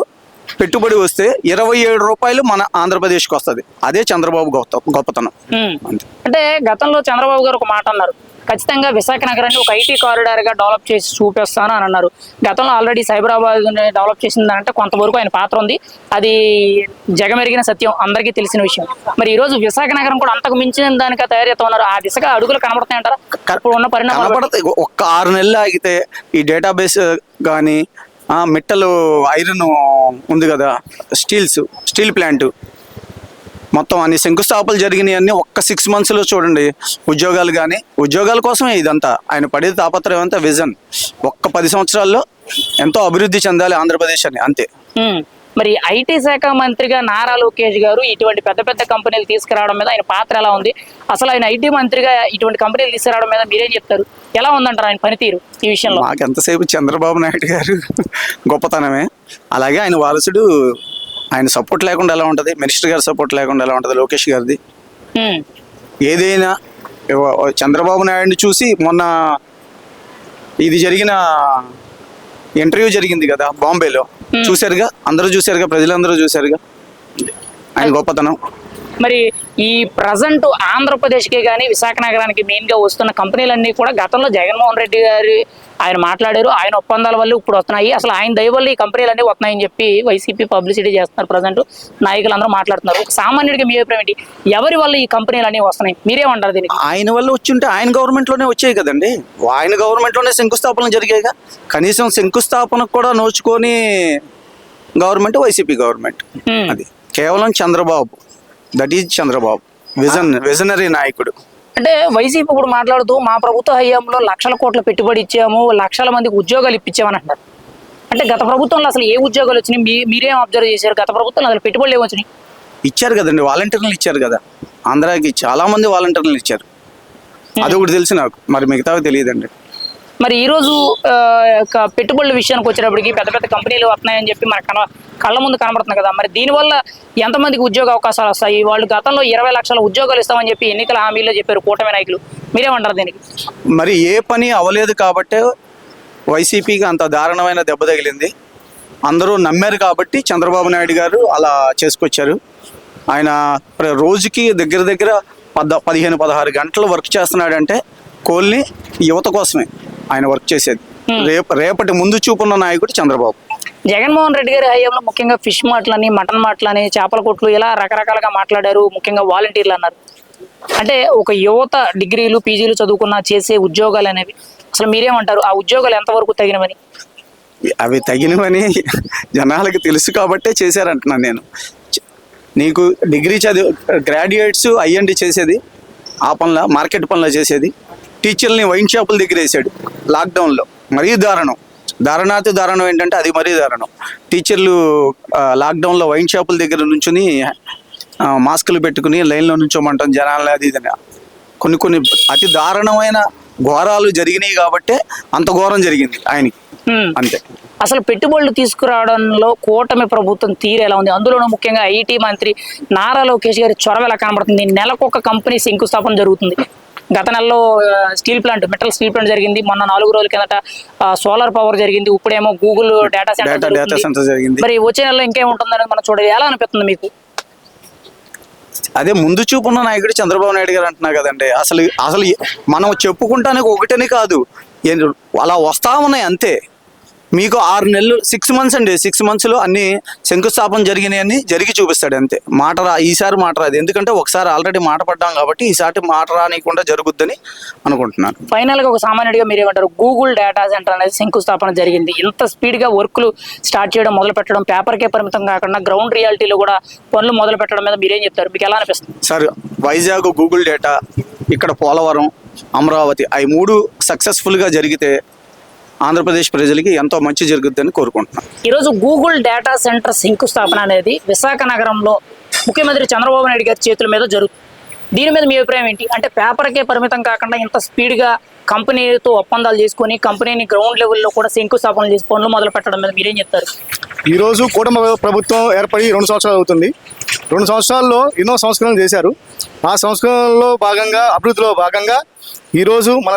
పెట్టుబడి వస్తే 27 రూపాయలు మన ఆంధ్రప్రదేశ్కి వస్తుంది. అదే చంద్రబాబు గొప్పతనం. అంటే గతంలో చంద్రబాబు గారు ఒక మాట అన్నారు, ఖచ్చితంగా విశాఖ నగరాన్ని ఒక ఐటీ కారిడార్ గా డెవలప్ చేసి చూపిస్తాను అని అన్నారు. గతంలో ఆల్రెడీ సైబరాబాద్ డెవలప్ చేసిందంటే కొంతవరకు ఆయన పాత్ర ఉంది, అది జగమెరిగిన సత్యం, అందరికీ తెలిసిన విషయం. మరి ఈ రోజు విశాఖ నగరం కూడా అంతకు మించిన దానిగా తయారు ఉన్నారు. ఆ దిశగా అడుగులు కనబడుతున్నాయంటారా? ఇప్పుడు ఉన్న పరిణామాలు కనబడతాయి. ఒక్క 6 నెలలు ఆగితే ఈ డేటాబేస్ కానీ, మిట్టలు ఐరన్ ఉంది కదా, స్టీల్ ప్లాంట్, మొత్తం అన్ని శంకుస్థాపనలు జరిగినాయి. ఒక్క 6 monthsలో చూడండి. ఉద్యోగాలు కానీ, ఉద్యోగాల కోసమే ఇదంతా. ఆయన పడే తాపత్రయం అంతా విజన్. ఒక్క 10 సంవత్సరాల్లో ఎంతో అభివృద్ధి చెందాలి ఆంధ్రప్రదేశ్ అని, అంతే. మరి ఐటీ శాఖ మంత్రిగా నారా లోకేష్ గారు ఇటువంటి పెద్ద పెద్ద కంపెనీలు తీసుకురావడం మీద ఆయన పాత్ర ఎలా ఉంది? అసలు ఆయన ఐటీ మంత్రిగా ఇటువంటి కంపెనీలు తీసుకురావడం మీద మీరేం చెప్తారు? ఎలా ఉందంటారు ఆయన పనితీరు ఈ విషయంలో? మాకు ఎంతసేపు చంద్రబాబు నాయుడు గారు గొప్పతనమే, అలాగే ఆయన వారసుడు. ఆయన సపోర్ట్ లేకుండా ఎలా ఉంటుంది, మినిస్టర్ గారి సపోర్ట్ లేకుండా ఎలా ఉంటుంది లోకేష్ గారిది? ఏదైనా చంద్రబాబు నాయుడిని చూసి మొన్న ఇది జరిగిన ఇంటర్వ్యూ జరిగింది కదా బాంబేలో, చూశారుగా, అందరూ చూశారుగా, ప్రజలందరూ చూశారుగా ఆయన గొప్పతనం. మరి ఈ ప్రజెంట్ ఆంధ్రప్రదేశ్కి కానీ విశాఖ నగరానికి మెయిన్ గా వస్తున్న కంపెనీలన్నీ కూడా గతంలో జగన్మోహన్ రెడ్డి గారు ఆయన మాట్లాడారు, ఆయన ఒప్పందాల వల్ల ఇప్పుడు వస్తున్నాయి, అసలు ఆయన దయ వల్ల ఈ కంపెనీలన్నీ వస్తున్నాయని చెప్పి వైసీపీ పబ్లిసిటీ చేస్తున్నారు. ప్రజెంట్ నాయకులందరూ మాట్లాడుతున్నారు. ఒక సామాన్యుడికి మీ అభిప్రాయం ఏంటి? ఎవరి వల్ల ఈ కంపెనీలన్నీ వస్తున్నాయి, మీరేమంటారు దీనికి? ఆయన వల్ల వచ్చుంటే ఆయన గవర్నమెంట్లోనే వచ్చాయి కదండి, ఆయన గవర్నమెంట్లోనే శంకుస్థాపనలు జరిగాయిగా. కనీసం శంకుస్థాపనకు కూడా నోచుకొని గవర్నమెంట్ వైసీపీ గవర్నమెంట్. అది కేవలం Chandrababu, that is Chandrababu visionary నాయకుడు. అంటే వైసీపీ ఇప్పుడు మాట్లాడుతూ మా ప్రభుత్వ హయాంలో లక్షల కోట్ల పెట్టుబడి ఇచ్చాము, లక్షల మందికి ఉద్యోగాలు ఇప్పించామని అంటారు. అంటే గత ప్రభుత్వంలో అసలు ఏ ఉద్యోగాలు వచ్చినాయి? మీరేం అబ్జర్వ్ చేశారు? గత ప్రభుత్వంలో అసలు పెట్టుబడులు ఏమొచ్చినాయి? ఇచ్చారు కదండి, వాలంటీర్లు ఇచ్చారు కదా, ఆంధ్రాకి చాలా మంది వాలంటీర్లు ఇచ్చారు. అదొకటి తెలుసు నాకు, మరి మిగతావి తెలియదండి. మరి ఈరోజు పెట్టుబడుల విషయానికి వచ్చేటప్పటికి పెద్ద పెద్ద కంపెనీలు వస్తున్నాయని చెప్పి మన కళ్ళ ముందు కనబడుతుంది కదా, మరి దీనివల్ల ఎంతమందికి ఉద్యోగ అవకాశాలు వస్తాయి? వాళ్ళు గతంలో 20 లక్షల ఉద్యోగాలు ఇస్తామని చెప్పి ఎన్నికల హామీలో చెప్పారు కూటమి నాయకులు, మీరేమంటారు దీనికి? మరి ఏ పని అవ్వలేదు కాబట్టే వైసీపీకి అంత దారుణమైన దెబ్బ తగిలింది. అందరూ నమ్మారు కాబట్టి చంద్రబాబు నాయుడు గారు అలా చేసుకొచ్చారు. ఆయన రోజుకి దగ్గర దగ్గర 15-16 గంటలు వర్క్ చేస్తున్నాడంటే కోల్ని యువత కోసమే ఆయన వర్క్ చేసేది. రేపటి ముందు చూపున్న నాయకుడు చంద్రబాబు. జగన్మోహన్ రెడ్డి గారి హయాంలో ముఖ్యంగా ఫిష్ మార్ట్లని, మటన్ మార్ట్లని, చేపల కొట్లు ఇలా రకరకాలుగా మాట్లాడారు. ముఖ్యంగా వాలంటీర్లు అన్నారు. అంటే ఒక యువత డిగ్రీలు పీజీలు చదువుకున్న చేసే ఉద్యోగాలు అనేవి అసలు మీరేమంటారు? ఆ ఉద్యోగాలు ఎంతవరకు తగినవని? అవి తగినవని జనాలకు తెలుసు కాబట్టే చేశారంటున్నాను నేను. నీకు డిగ్రీ చదివి గ్రాడ్యుయేట్స్ అయ్యండి చేసేది ఆ పనుల, మార్కెట్ పనుల చేసేది. టీచర్లని వైన్ షాపుల దగ్గర వేసాడు లాక్డౌన్లో. మరీ దారుణాతి దారుణం ఏంటంటే అది మరీ దారుణం. టీచర్లు లాక్డౌన్లో వైన్ షాపుల దగ్గర నుంచుని మాస్కులు పెట్టుకుని లైన్లో నుంచోమంటాం జనాలని, అది ఇది. కొన్ని అతి దారుణమైన ఘోరాలు జరిగినాయి కాబట్టే అంత ఘోరం జరిగింది ఆయనకి, అంతే. అసలు పెట్టుబడులు తీసుకురావడంలో కూటమి ప్రభుత్వం తీరు ఎలా ఉంది? అందులోనూ ముఖ్యంగా ఐటీ మంత్రి నారా లోకేష్ గారి చొరవ ఎలా కనబడుతుంది? నెలకొక కంపెనీ శంకుస్థాపన జరుగుతుంది. గత నెలలో మెటల్ స్టీల్ ప్లాంట్ జరిగింది, మొన్న 4 రోజుల కిందట సోలార్ పవర్ జరిగింది, ఇప్పుడేమో గూగుల్ డేటా సెంటర్ జరిగింది. మరి వచ్చే నెలలో ఇంకేముంటుందని మనం చూడాలి. ఎలా అనిపిస్తుంది మీకు? అదే ముందు చూపున్న నాయకుడు చంద్రబాబు నాయుడు గారు అంటున్నా కదండి. అసలు మనం చెప్పుకుంటానికి ఒకటని కాదు, అలా వస్తా ఉన్నాయి అంతే. మీకు 6 నెలలు 6 months అండి, 6 monthsలో అన్ని శంకుస్థాపన జరిగినాయని జరిగి చూపిస్తాడు అంతే. ఈసారి మాట రాదు, ఎందుకంటే ఒకసారి ఆల్రెడీ మాట పడ్డాం కాబట్టి ఈసారి మాట రానికుండా జరుగుద్దని అనుకుంటున్నాను. ఫైనల్ గా ఒక సామాన్యుడిగా మీరేమంటారు? గూగుల్ డేటా సెంటర్ అనేది శంకుస్థాపన జరిగింది, ఇంత స్పీడ్ గా వర్క్లు స్టార్ట్ చేయడం మొదలు పెట్టడం, పేపర్కే పరిమితం కాకుండా గ్రౌండ్ రియాలిటీలో కూడా పనులు మొదలు పెట్టడం మీద మీరేం చెప్తారు? మీకు ఎలా అనిపిస్తుంది? సార్, వైజాగ్ గూగుల్ డేటా, ఇక్కడ పోలవరం, అమరావతి, అవి 3 సక్సెస్ఫుల్గా జరిగితే ఆంధ్రప్రదేశ్ ప్రజలకి ఎంతో మంచి జరుగుద్దని కోరుకుంటున్నాను. ఈరోజు గూగుల్ డేటా సెంటర్ శంకుస్థాపన అనేది విశాఖ నగరంలో ముఖ్యమంత్రి చంద్రబాబు నాయుడు గారి చేతుల మీద జరుగుతుంది. దీని మీద మీ అభిప్రాయం ఏంటి? అంటే పేపర్కే పరిమితం కాకుండా ఇంత స్పీడ్గా కంపెనీతో ఒప్పందాలు చేసుకొని కంపెనీని గ్రౌండ్ లెవెల్లో కూడా శంకుస్థాపన చేసి పనులు మొదలు పెట్టడం మీద మీరేం చెప్తారు? ఈరోజు కూటమి ప్రభుత్వం ఏర్పడి 2 సంవత్సరాలు అవుతుంది. 2 సంవత్సరాల్లో ఎన్నో సంస్కరణలు చేశారు. ఆ సంస్కరణలో భాగంగా, అభివృద్ధిలో భాగంగా ఈరోజు మన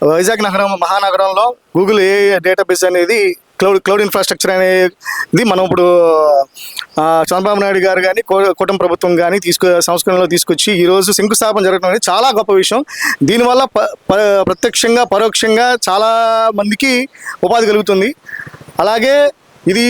వైజాగ్ మహానగరంలో గూగుల్ ఏ డేటాబేస్ అనేది క్లౌడ్ ఇన్ఫ్రాస్ట్రక్చర్ అనేది మనం ఇప్పుడు చంద్రబాబు నాయుడు గారు కానీ కూటమి ప్రభుత్వం కానీ సంస్కరణలో తీసుకొచ్చి ఈరోజు శంకుస్థాపన జరగడం అనేది చాలా గొప్ప విషయం. దీనివల్ల ప్రత్యక్షంగా పరోక్షంగా చాలా మందికి ఉపాధి కలుగుతుంది. అలాగే ఇది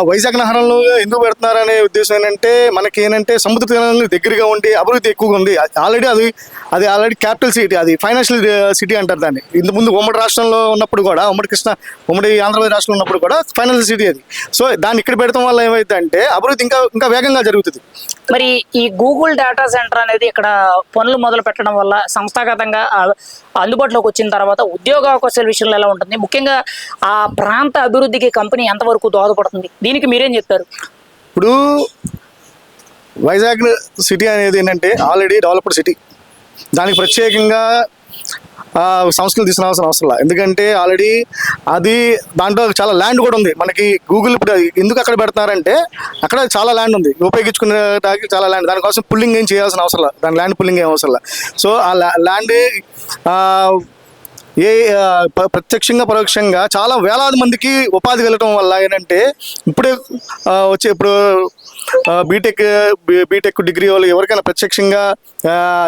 వైజాగ్ నగరంలో ఎందుకు పెడుతున్నారనే ఉద్దేశం ఏంటంటే మనకి ఏంటంటే సముద్ర తీరానికి దగ్గరగా ఉండి అభివృద్ధి ఎక్కువగా ఉంది. ఆల్రెడీ క్యాపిటల్ సిటీ, అది ఫైనాన్షియల్ సిటీ అంటారు దాన్ని. ఇంతకుముందు ఉమ్మడి రాష్ట్రంలో ఉన్నప్పుడు కూడా, ఉమ్మడి ఆంధ్రప్రదేశ్ రాష్ట్రంలో ఉన్నప్పుడు కూడా ఫైనాన్షియల్ సిటీ అది. సో దాన్ని ఇక్కడ పెడతాం వల్ల ఏమైందంటే అభివృద్ధి ఇంకా వేగంగా జరుగుతుంది. మరి ఈ గూగుల్ డేటా సెంటర్ అనేది ఇక్కడ పనులు మొదలు పెట్టడం వల్ల సంస్థాగతంగా అందుబాటులోకి వచ్చిన తర్వాత ఉద్యోగ అవకాశాల విషయంలో ఎలా ఉంటుంది? ముఖ్యంగా ఆ ప్రాంత అభివృద్ధికి కంపెనీ ఎంతవరకు దోహదపడుతుంది? దీనికి మీరేం చెప్తారు? ఇప్పుడు వైజాగ్ సిటీ అనేది ఏంటంటే ఆల్రెడీ డెవలప్డ్ సిటీ. దానికి ప్రత్యేకంగా సంస్కృతులు తీసుకురావాల్సిన అవసరం లేదు. ఎందుకంటే ఆల్రెడీ దాంట్లో చాలా ల్యాండ్ కూడా ఉంది. మనకి గూగుల్ ఇప్పుడు ఎందుకు అక్కడ పెడుతున్నారంటే అక్కడ చాలా ల్యాండ్ ఉంది, ఉపయోగించుకునేదానికి చాలా ల్యాండ్. దానికోసం పుల్లింగ్ ఏం చేయాల్సిన అవసరం లేదు, దాని ల్యాండ్ పుల్లింగ్ ఏం అవసరం లేదు. సో ఆ ల్యాండ్ ప్రత్యక్షంగా పరోక్షంగా చాలా వేలాది మందికి ఉపాధి కలగటం వల్ల ఏంటంటే ఇప్పుడు బీటెక్ డిగ్రీ వాళ్ళు ఎవరికైనా ప్రత్యక్షంగా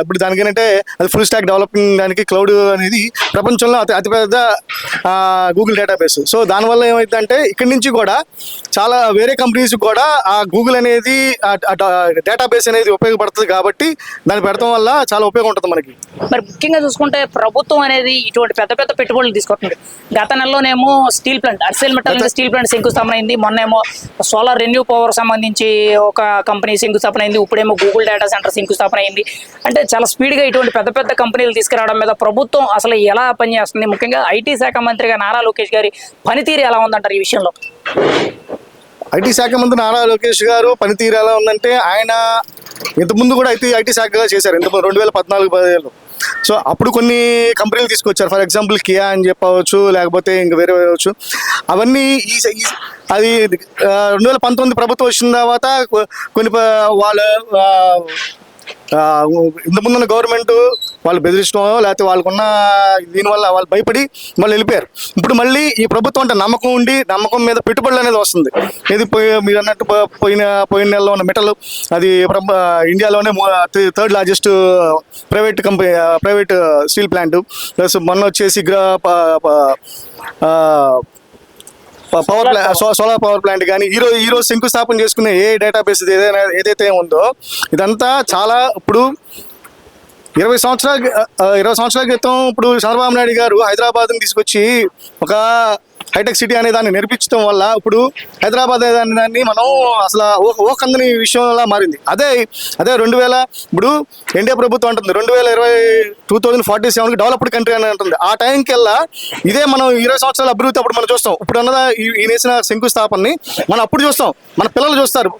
ఇప్పుడు దానికి ఏంటంటే అది ఫుల్ స్టాక్ డెవలపింగ్ దానికి క్లౌడ్ అనేది ప్రపంచంలో అతిపెద్ద గూగుల్ డేటాబేస్. సో దానివల్ల ఏమైందంటే ఇక్కడి నుంచి కూడా చాలా వేరే కంపెనీస్ కూడా ఆ గూగుల్ అనేది డేటాబేస్ అనేది ఉపయోగపడుతుంది. కాబట్టి దాన్ని పెడతాం వల్ల చాలా ఉపయోగం ఉంటుంది మనకి. మరి ముఖ్యంగా చూసుకుంటే ప్రభుత్వం అనేది ఇటువంటి పెద్ద పెద్ద పెట్టుబడులు తీసుకుంటుంది. గత నెలలోనేమో steel plant, Arcelor Mittal steel plant శంకుస్థాపన అయింది. మొన్నేమో సోలార్ రెన్యూ పవర్ సంబంధించి ఒక కంపెనీ శంకుస్థాపన అయింది. ఇప్పుడేమో గూగుల్ డేటా సెంటర్ శంకుస్థాపన అయింది. అంటే చాలా స్పీడ్గా ఇటువంటి పెద్ద పెద్ద కంపెనీలు తీసుకురావడం మీద ప్రభుత్వం అసలు ఎలా పనిచేస్తుంది? ముఖ్యంగా ఐటీ శాఖ మంత్రిగా నారా లోకేష్ గారి పనితీరు ఎలా ఉందంటారు ఈ విషయంలో? ఐటీ శాఖ మంత్రి నారా లోకేష్ గారు పనితీరు ఎలా ఉందంటే ఆయన ఇంతకుముందు కూడా ఐటీ శాఖగా చేశారు. ఇంతకుముందు 2014-15లో. సో అప్పుడు కొన్ని కంపెనీలు తీసుకొచ్చారు. ఫర్ ఎగ్జాంపుల్ కియా అని చెప్పవచ్చు, లేకపోతే ఇంకా వేరే అవ్వచ్చు. అవన్నీ అది 2019 ప్రభుత్వం వచ్చిన తర్వాత కొన్ని వాళ్ళ ఇంతకుముందున్న గవర్నమెంట్ వాళ్ళు బెదిరిష్టం లేకపోతే వాళ్ళకున్న దీనివల్ల వాళ్ళు భయపడి వాళ్ళు వెళ్ళిపోయారు. ఇప్పుడు మళ్ళీ ఈ ప్రభుత్వం అంటే నమ్మకం ఉండి నమ్మకం మీద పెట్టుబడులు అనేది వస్తుంది. ఇది మీరు అన్నట్టు పోయిన నెలలో ఉన్న మెటల్, అది ఇండియాలోనే 3rd largest private steel plant. Plus మొన్న వచ్చేసి సోలార్ పవర్ ప్లాంట్ కానీ ఈరోజు శంకుస్థాపన చేసుకునే ఏ డేటాబేస్ ఏదైతే ఉందో ఇదంతా చాలా ఇప్పుడు 20 సంవత్సరాల క్రితం ఇప్పుడు చంద్రబాబు నాయుడు గారు హైదరాబాద్ని తీసుకొచ్చి ఒక హైటెక్ సిటీ అనే దాన్ని నిర్మించడం వల్ల ఇప్పుడు హైదరాబాద్ అనే దాన్ని మనం అసలు ఓకందని విషయంలా మారింది. అదే 2000 ఇప్పుడు ఇండియా ప్రభుత్వం అంటుంది 2047 డెవలప్డ్ కంట్రీ అని అంటుంది. ఆ టైంకి వెళ్ళా ఇదే మనం 20 సంవత్సరాల అభివృద్ధి అప్పుడు మనం చూస్తాం. ఇప్పుడు అన్నదా ఈ నేసిన శంకుస్థాపనని మనం అప్పుడు చూస్తాం, మన పిల్లలు చూస్తారు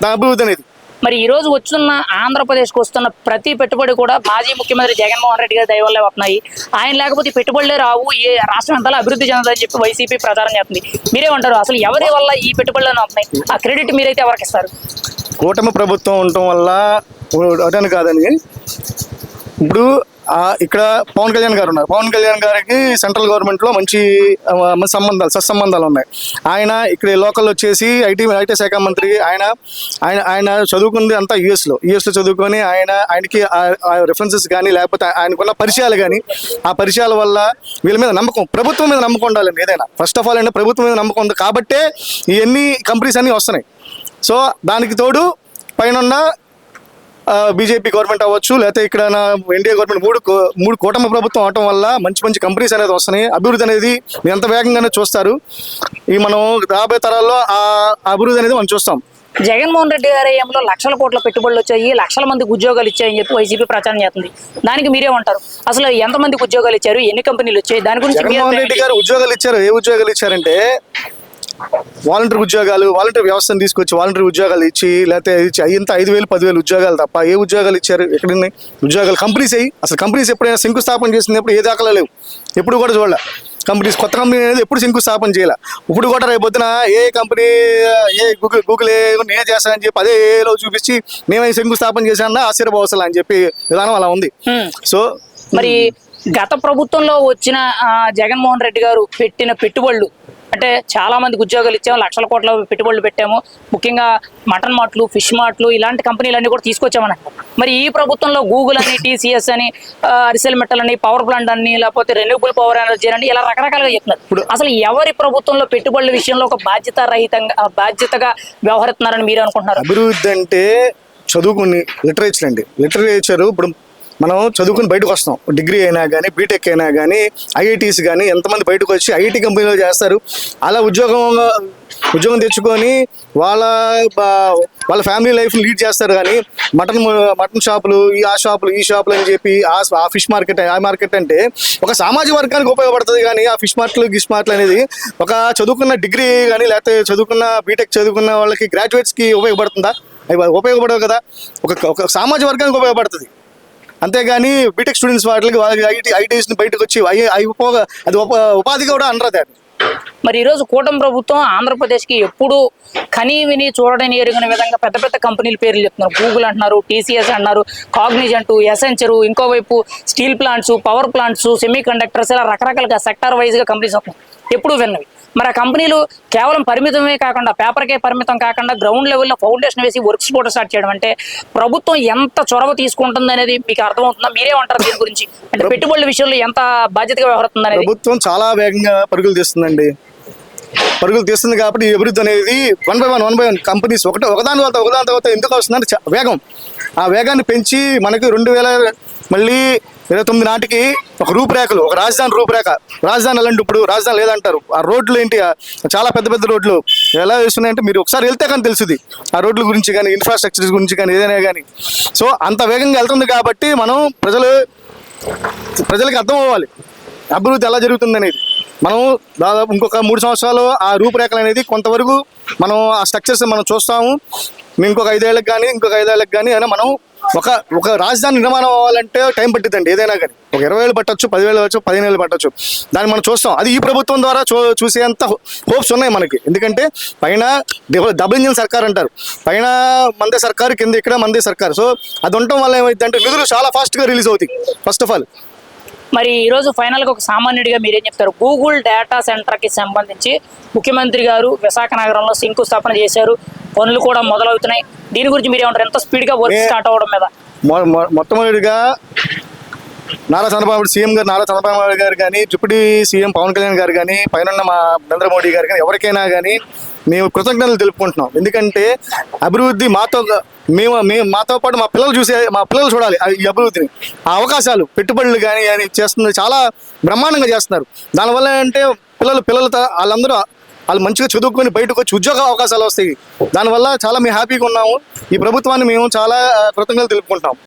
దాని అభివృద్ధి అనేది. మరి ఈ రోజు వస్తున్న ఆంధ్రప్రదేశ్కి వస్తున్న ప్రతి పెట్టుబడి కూడా మాజీ ముఖ్యమంత్రి జగన్మోహన్ రెడ్డి గారి దయ వల్లే వస్తున్నాయి. ఆయన లేకపోతే పెట్టుబడులే రావు, ఏ రాష్ట్రం అంతా అభివృద్ధి చెందదని చెప్పి వైసీపీ ప్రచారం చేస్తుంది. మీరేమంటారు? అసలు ఎవరి వల్ల ఈ పెట్టుబడులను వస్తున్నాయి? ఆ క్రెడిట్ మీరైతే ఎవరికి ఇస్తారు? కూటమి ప్రభుత్వం ఉండటం వల్ల అదని కాదని ఇప్పుడు ఇక్కడ పవన్ కళ్యాణ్ గారు ఉన్నారు. పవన్ కళ్యాణ్ గారికి సెంట్రల్ గవర్నమెంట్లో మంచి సత్సంబంధాలు ఉన్నాయి. ఆయన ఇక్కడ లోకల్ వచ్చేసి ఐటీ శాఖ మంత్రి. ఆయన చదువుకుంది అంతా యుఎస్లో చదువుకొని ఆయనకి రెఫరెన్సెస్ కానీ లేకపోతే ఆయనకున్న పరిచయాలు కానీ ఆ పరిచయాల వల్ల వీళ్ళ మీద నమ్మకం, ప్రభుత్వం మీద నమ్మకం ఉండాలండి. ఏదైనా ఫస్ట్ ఆఫ్ ఆల్ అంటే ప్రభుత్వం మీద నమ్మకం ఉంది కాబట్టే ఇవన్నీ కంపెనీస్ అన్నీ వస్తున్నాయి. సో దానికి తోడు పైన బీజేపీ గవర్నమెంట్ అవ్వచ్చు లేకపోతే ఇక్కడ ఎన్డీఏ గవర్నమెంట్ మూడు కూటమి ప్రభుత్వం అవటం వల్ల మంచి కంపెనీస్ అనేది వస్తున్నాయి. అభివృద్ధి అనేది ఎంత వేగంగానే చూస్తారు. మనం రాబోయే తరాల్లో ఆ అభివృద్ధి అనేది మనం చూస్తాం. జగన్మోహన్ రెడ్డి గారి హయాంలో లక్షల కోట్ల పెట్టుబడులు వచ్చాయి, లక్షల మందికి ఉద్యోగాలు ఇచ్చాయని చెప్పి వైసీపీ ప్రచారం చేస్తుంది. దానికి మీరేమంటారు? అసలు ఎంతమందికి ఉద్యోగాలు ఇచ్చారు, ఎన్ని కంపెనీలు వచ్చాయి, దాని గురించి? జగన్మోహన్ రెడ్డి గారు ఉద్యోగాలు ఇచ్చారు. ఏ ఉద్యోగాలు ఇచ్చారంటే వాలంటీర్ ఉద్యోగాలు, వాలంటీర్ వ్యవస్థను తీసుకొచ్చి వాలంటీర్ ఉద్యోగాలు ఇచ్చి, లేకపోతే ఇంత 5,000 10,000 ఉద్యోగాలు తప్ప ఏ ఉద్యోగాలు ఇచ్చారు? ఎక్కడున్నాయి ఉద్యోగాలు? కంపెనీస్ అయ్యి అసలు కంపెనీస్ ఎప్పుడైనా శంకుస్థాపన చేసినప్పుడు ఏ దాఖలా లేవు, ఎప్పుడు కూడా చూడాలి. కంపెనీస్ కొత్త కంపెనీ అనేది ఎప్పుడు శంకుస్థాపన చేయాలి. ఇప్పుడు కూడా రేపు పొద్దున ఏ కంపెనీ ఏ గూగుల్ నేనే చేస్తానని చెప్పి అదే ఏలో చూపించి నేనే శంకుస్థాపన చేశానన్నా ఆశ్చర్యపోవసలు అని చెప్పి విధానం అలా ఉంది. సో మరి గత ప్రభుత్వంలో వచ్చిన జగన్మోహన్ రెడ్డి గారు పెట్టిన పెట్టుబడులు అంటే చాలా మందికి ఉద్యోగాలు ఇచ్చాము, లక్షల కోట్ల పెట్టుబడులు పెట్టాము, ముఖ్యంగా మటన్ మార్ట్లు, ఫిష్ మార్ట్లు ఇలాంటి కంపెనీలన్నీ కూడా తీసుకొచ్చామని అంటారు. మరి ఈ ప్రభుత్వంలో గూగుల్ అని, టీసీఎస్ అని, అరిసెల్ మెటల్ అని, పవర్ ప్లాంట్ అని, లేకపోతే రెన్యూబుల్ పవర్ ఎనర్జీ అని ఇలా రకరకాలుగా చెప్తున్నారు. అసలు ఎవరి ప్రభుత్వంలో పెట్టుబడుల విషయంలో ఒక బాధ్యతగా వ్యవహరిస్తున్నారని మీరు అనుకుంటున్నారు? అభివృద్ధి అంటే చదువుకుని లిటరేచర్ అండి. లిటరేచర్ ఇప్పుడు మనం చదువుకుని బయటకు వస్తాం, డిగ్రీ అయినా కానీ బీటెక్ అయినా కానీ ఐఐటీస్ కానీ ఎంతమంది బయటకు వచ్చి ఐఐటీ కంపెనీలో చేస్తారు. అలా ఉద్యోగం తెచ్చుకొని వాళ్ళ ఫ్యామిలీ లైఫ్ లీడ్ చేస్తారు. కానీ మటన్ షాపులు, ఈ షాపులు అని చెప్పి ఆ ఫిష్ మార్కెట్, ఆ మార్కెట్ అంటే ఒక సామాజిక వర్గానికి ఉపయోగపడుతుంది. కానీ ఆ ఫిష్ మార్ట్లు గిష్ మార్ట్లు అనేది ఒక చదువుకున్న డిగ్రీ కానీ లేకపోతే చదువుకున్న బీటెక్ చదువుకున్న వాళ్ళకి గ్రాడ్యుయేట్స్కి ఉపయోగపడుతుందా? ఉపయోగపడవు కదా. ఒక సామాజిక వర్గానికి ఉపయోగపడుతుంది. అంతేగాని బీటెక్ స్టూడెంట్స్ వాళ్ళకి ఐటీస్ని బయటకు వచ్చి అది ఉపాధి కూడా అనరు దాన్ని. మరి ఈరోజు కూటమి ప్రభుత్వం ఆంధ్రప్రదేశ్కి ఎప్పుడు కనీ విని చూడని ఎరుగిన విధంగా పెద్ద పెద్ద కంపెనీల పేర్లు చెప్తున్నారు. గూగుల్ అంటున్నారు, టీసీఎస్ అంటున్నారు, కాగ్నిజెంట్, ఎసెంచరు, ఇంకోవైపు steel plants, power plants, semi conductors ఇలా రకరకాలుగా సెక్టార్ వైజ్గా కంపెనీస్ వస్తున్నాయి. ఎప్పుడు విన్నవి. మరి ఆ కంపెనీలు కేవలం పరిమితమే కాకుండా పేపర్కే పరిమితం కాకుండా గ్రౌండ్ లెవెల్లో ఫౌండేషన్ వేసి వర్క్స్ కూడా స్టార్ట్ చేయడం అంటే ప్రభుత్వం ఎంత చొరవ తీసుకుంటుంది అనేది మీకు అర్థమవుతుందా? మీరేమంటారు దీని గురించి? అంటే పెట్టుబడుల విషయంలో ఎంత బాధ్యతగా వ్యవహరిస్తుంది అనేది? ప్రభుత్వం చాలా వేగంగా పరుగులు తీస్తుంది కాబట్టి ఈ అభివృద్ధి అనేది వన్ బై వన్ కంపెనీస్ ఒకదాని తర్వాత ఎందుకు వస్తుందంటే వేగం. ఆ వేగాన్ని పెంచి మనకి 2029 నాటికి ఒక రూపురేఖలు, ఒక రాజధాని అలాంటి ఇప్పుడు రాజధాని లేదంటారు. ఆ రోడ్లు ఏంటి, చాలా పెద్ద రోడ్లు ఎలా వేస్తున్నాయంటే మీరు ఒకసారి వెళ్తే కానీ తెలుస్తుంది ఆ రోడ్ల గురించి కానీ ఇన్ఫ్రాస్ట్రక్చర్ గురించి కానీ ఏదైనా కానీ. సో అంత వేగంగా వెళ్తుంది కాబట్టి మనం ప్రజలకు అర్థం అవ్వాలి అభివృద్ధి ఎలా జరుగుతుంది అనేది. మనం దాదాపు ఇంకొక 3 సంవత్సరాలు ఆ రూపురేఖలు అనేది కొంతవరకు మనం ఆ స్ట్రక్చర్స్ మనం చూస్తాము. ఇంకొక 5 ఏళ్ళకి కానీ అయినా మనం ఒక రాజధాని నిర్మాణం అవ్వాలంటే టైం పట్టిద్దండి. ఏదైనా కానీ ఒక 20 ఏళ్ళు పట్టచ్చు, 10 ఏళ్ళు పట్టచ్చు, 15 ఏళ్ళు పట్టచ్చు. దాన్ని మనం చూస్తాం. అది ఈ ప్రభుత్వం ద్వారా చూసేంత హోప్స్ ఉన్నాయి మనకి. ఎందుకంటే పైన డబుల్ ఇంజిన్ సర్కార్ అంటారు, పైన మందే సర్కారు, కింద ఇక్కడ మందే సర్కారు. సో అది ఉండటం వల్ల ఏమైందంటే నిధులు చాలా ఫాస్ట్గా రిలీజ్ అవుతాయి ఫస్ట్ ఆఫ్ ఆల్. మరి ఈరోజు ఫైనల్గా ఒక సామాన్యుడిగా మీరేం చెప్తారు? గూగుల్ డేటా సెంటర్కి సంబంధించి ముఖ్యమంత్రి గారు విశాఖ నగరంలో శంకుస్థాపన చేశారు, పనులు కూడా మొదలవుతున్నాయి. దీని గురించి మీరేమంటారు? ఎంత స్పీడ్గా వర్క్ స్టార్ట్ అవ్వడం మీద? మొట్టమొదటిగా సీఎం గారు నారా చంద్రబాబు నాయుడు గారు కానీ, డిప్యూటీ సీఎం పవన్ కళ్యాణ్ గారు కానీ, పైన మా నరేంద్ర మోడీ గారు కానీ ఎవరికైనా కానీ మేము కృతజ్ఞతలు తెలుపుకుంటున్నాం. ఎందుకంటే అభివృద్ధి మాతో పాటు మా పిల్లలు చూడాలి ఈ అభివృద్ధిని. ఆ అవకాశాలు పెట్టుబడులు కానీ అని చేస్తున్నారు, చాలా బ్రహ్మాండంగా చేస్తున్నారు. దానివల్ల అంటే వాళ్ళందరూ వాళ్ళు మంచిగా చదువుకొని బయటకు వచ్చి ఉద్యోగ అవకాశాలు వస్తాయి. దానివల్ల చాలా మేము హ్యాపీగా ఉన్నాము. ఈ ప్రభుత్వాన్ని మేము చాలా కృతజ్ఞతలు తెలుపుకుంటాం.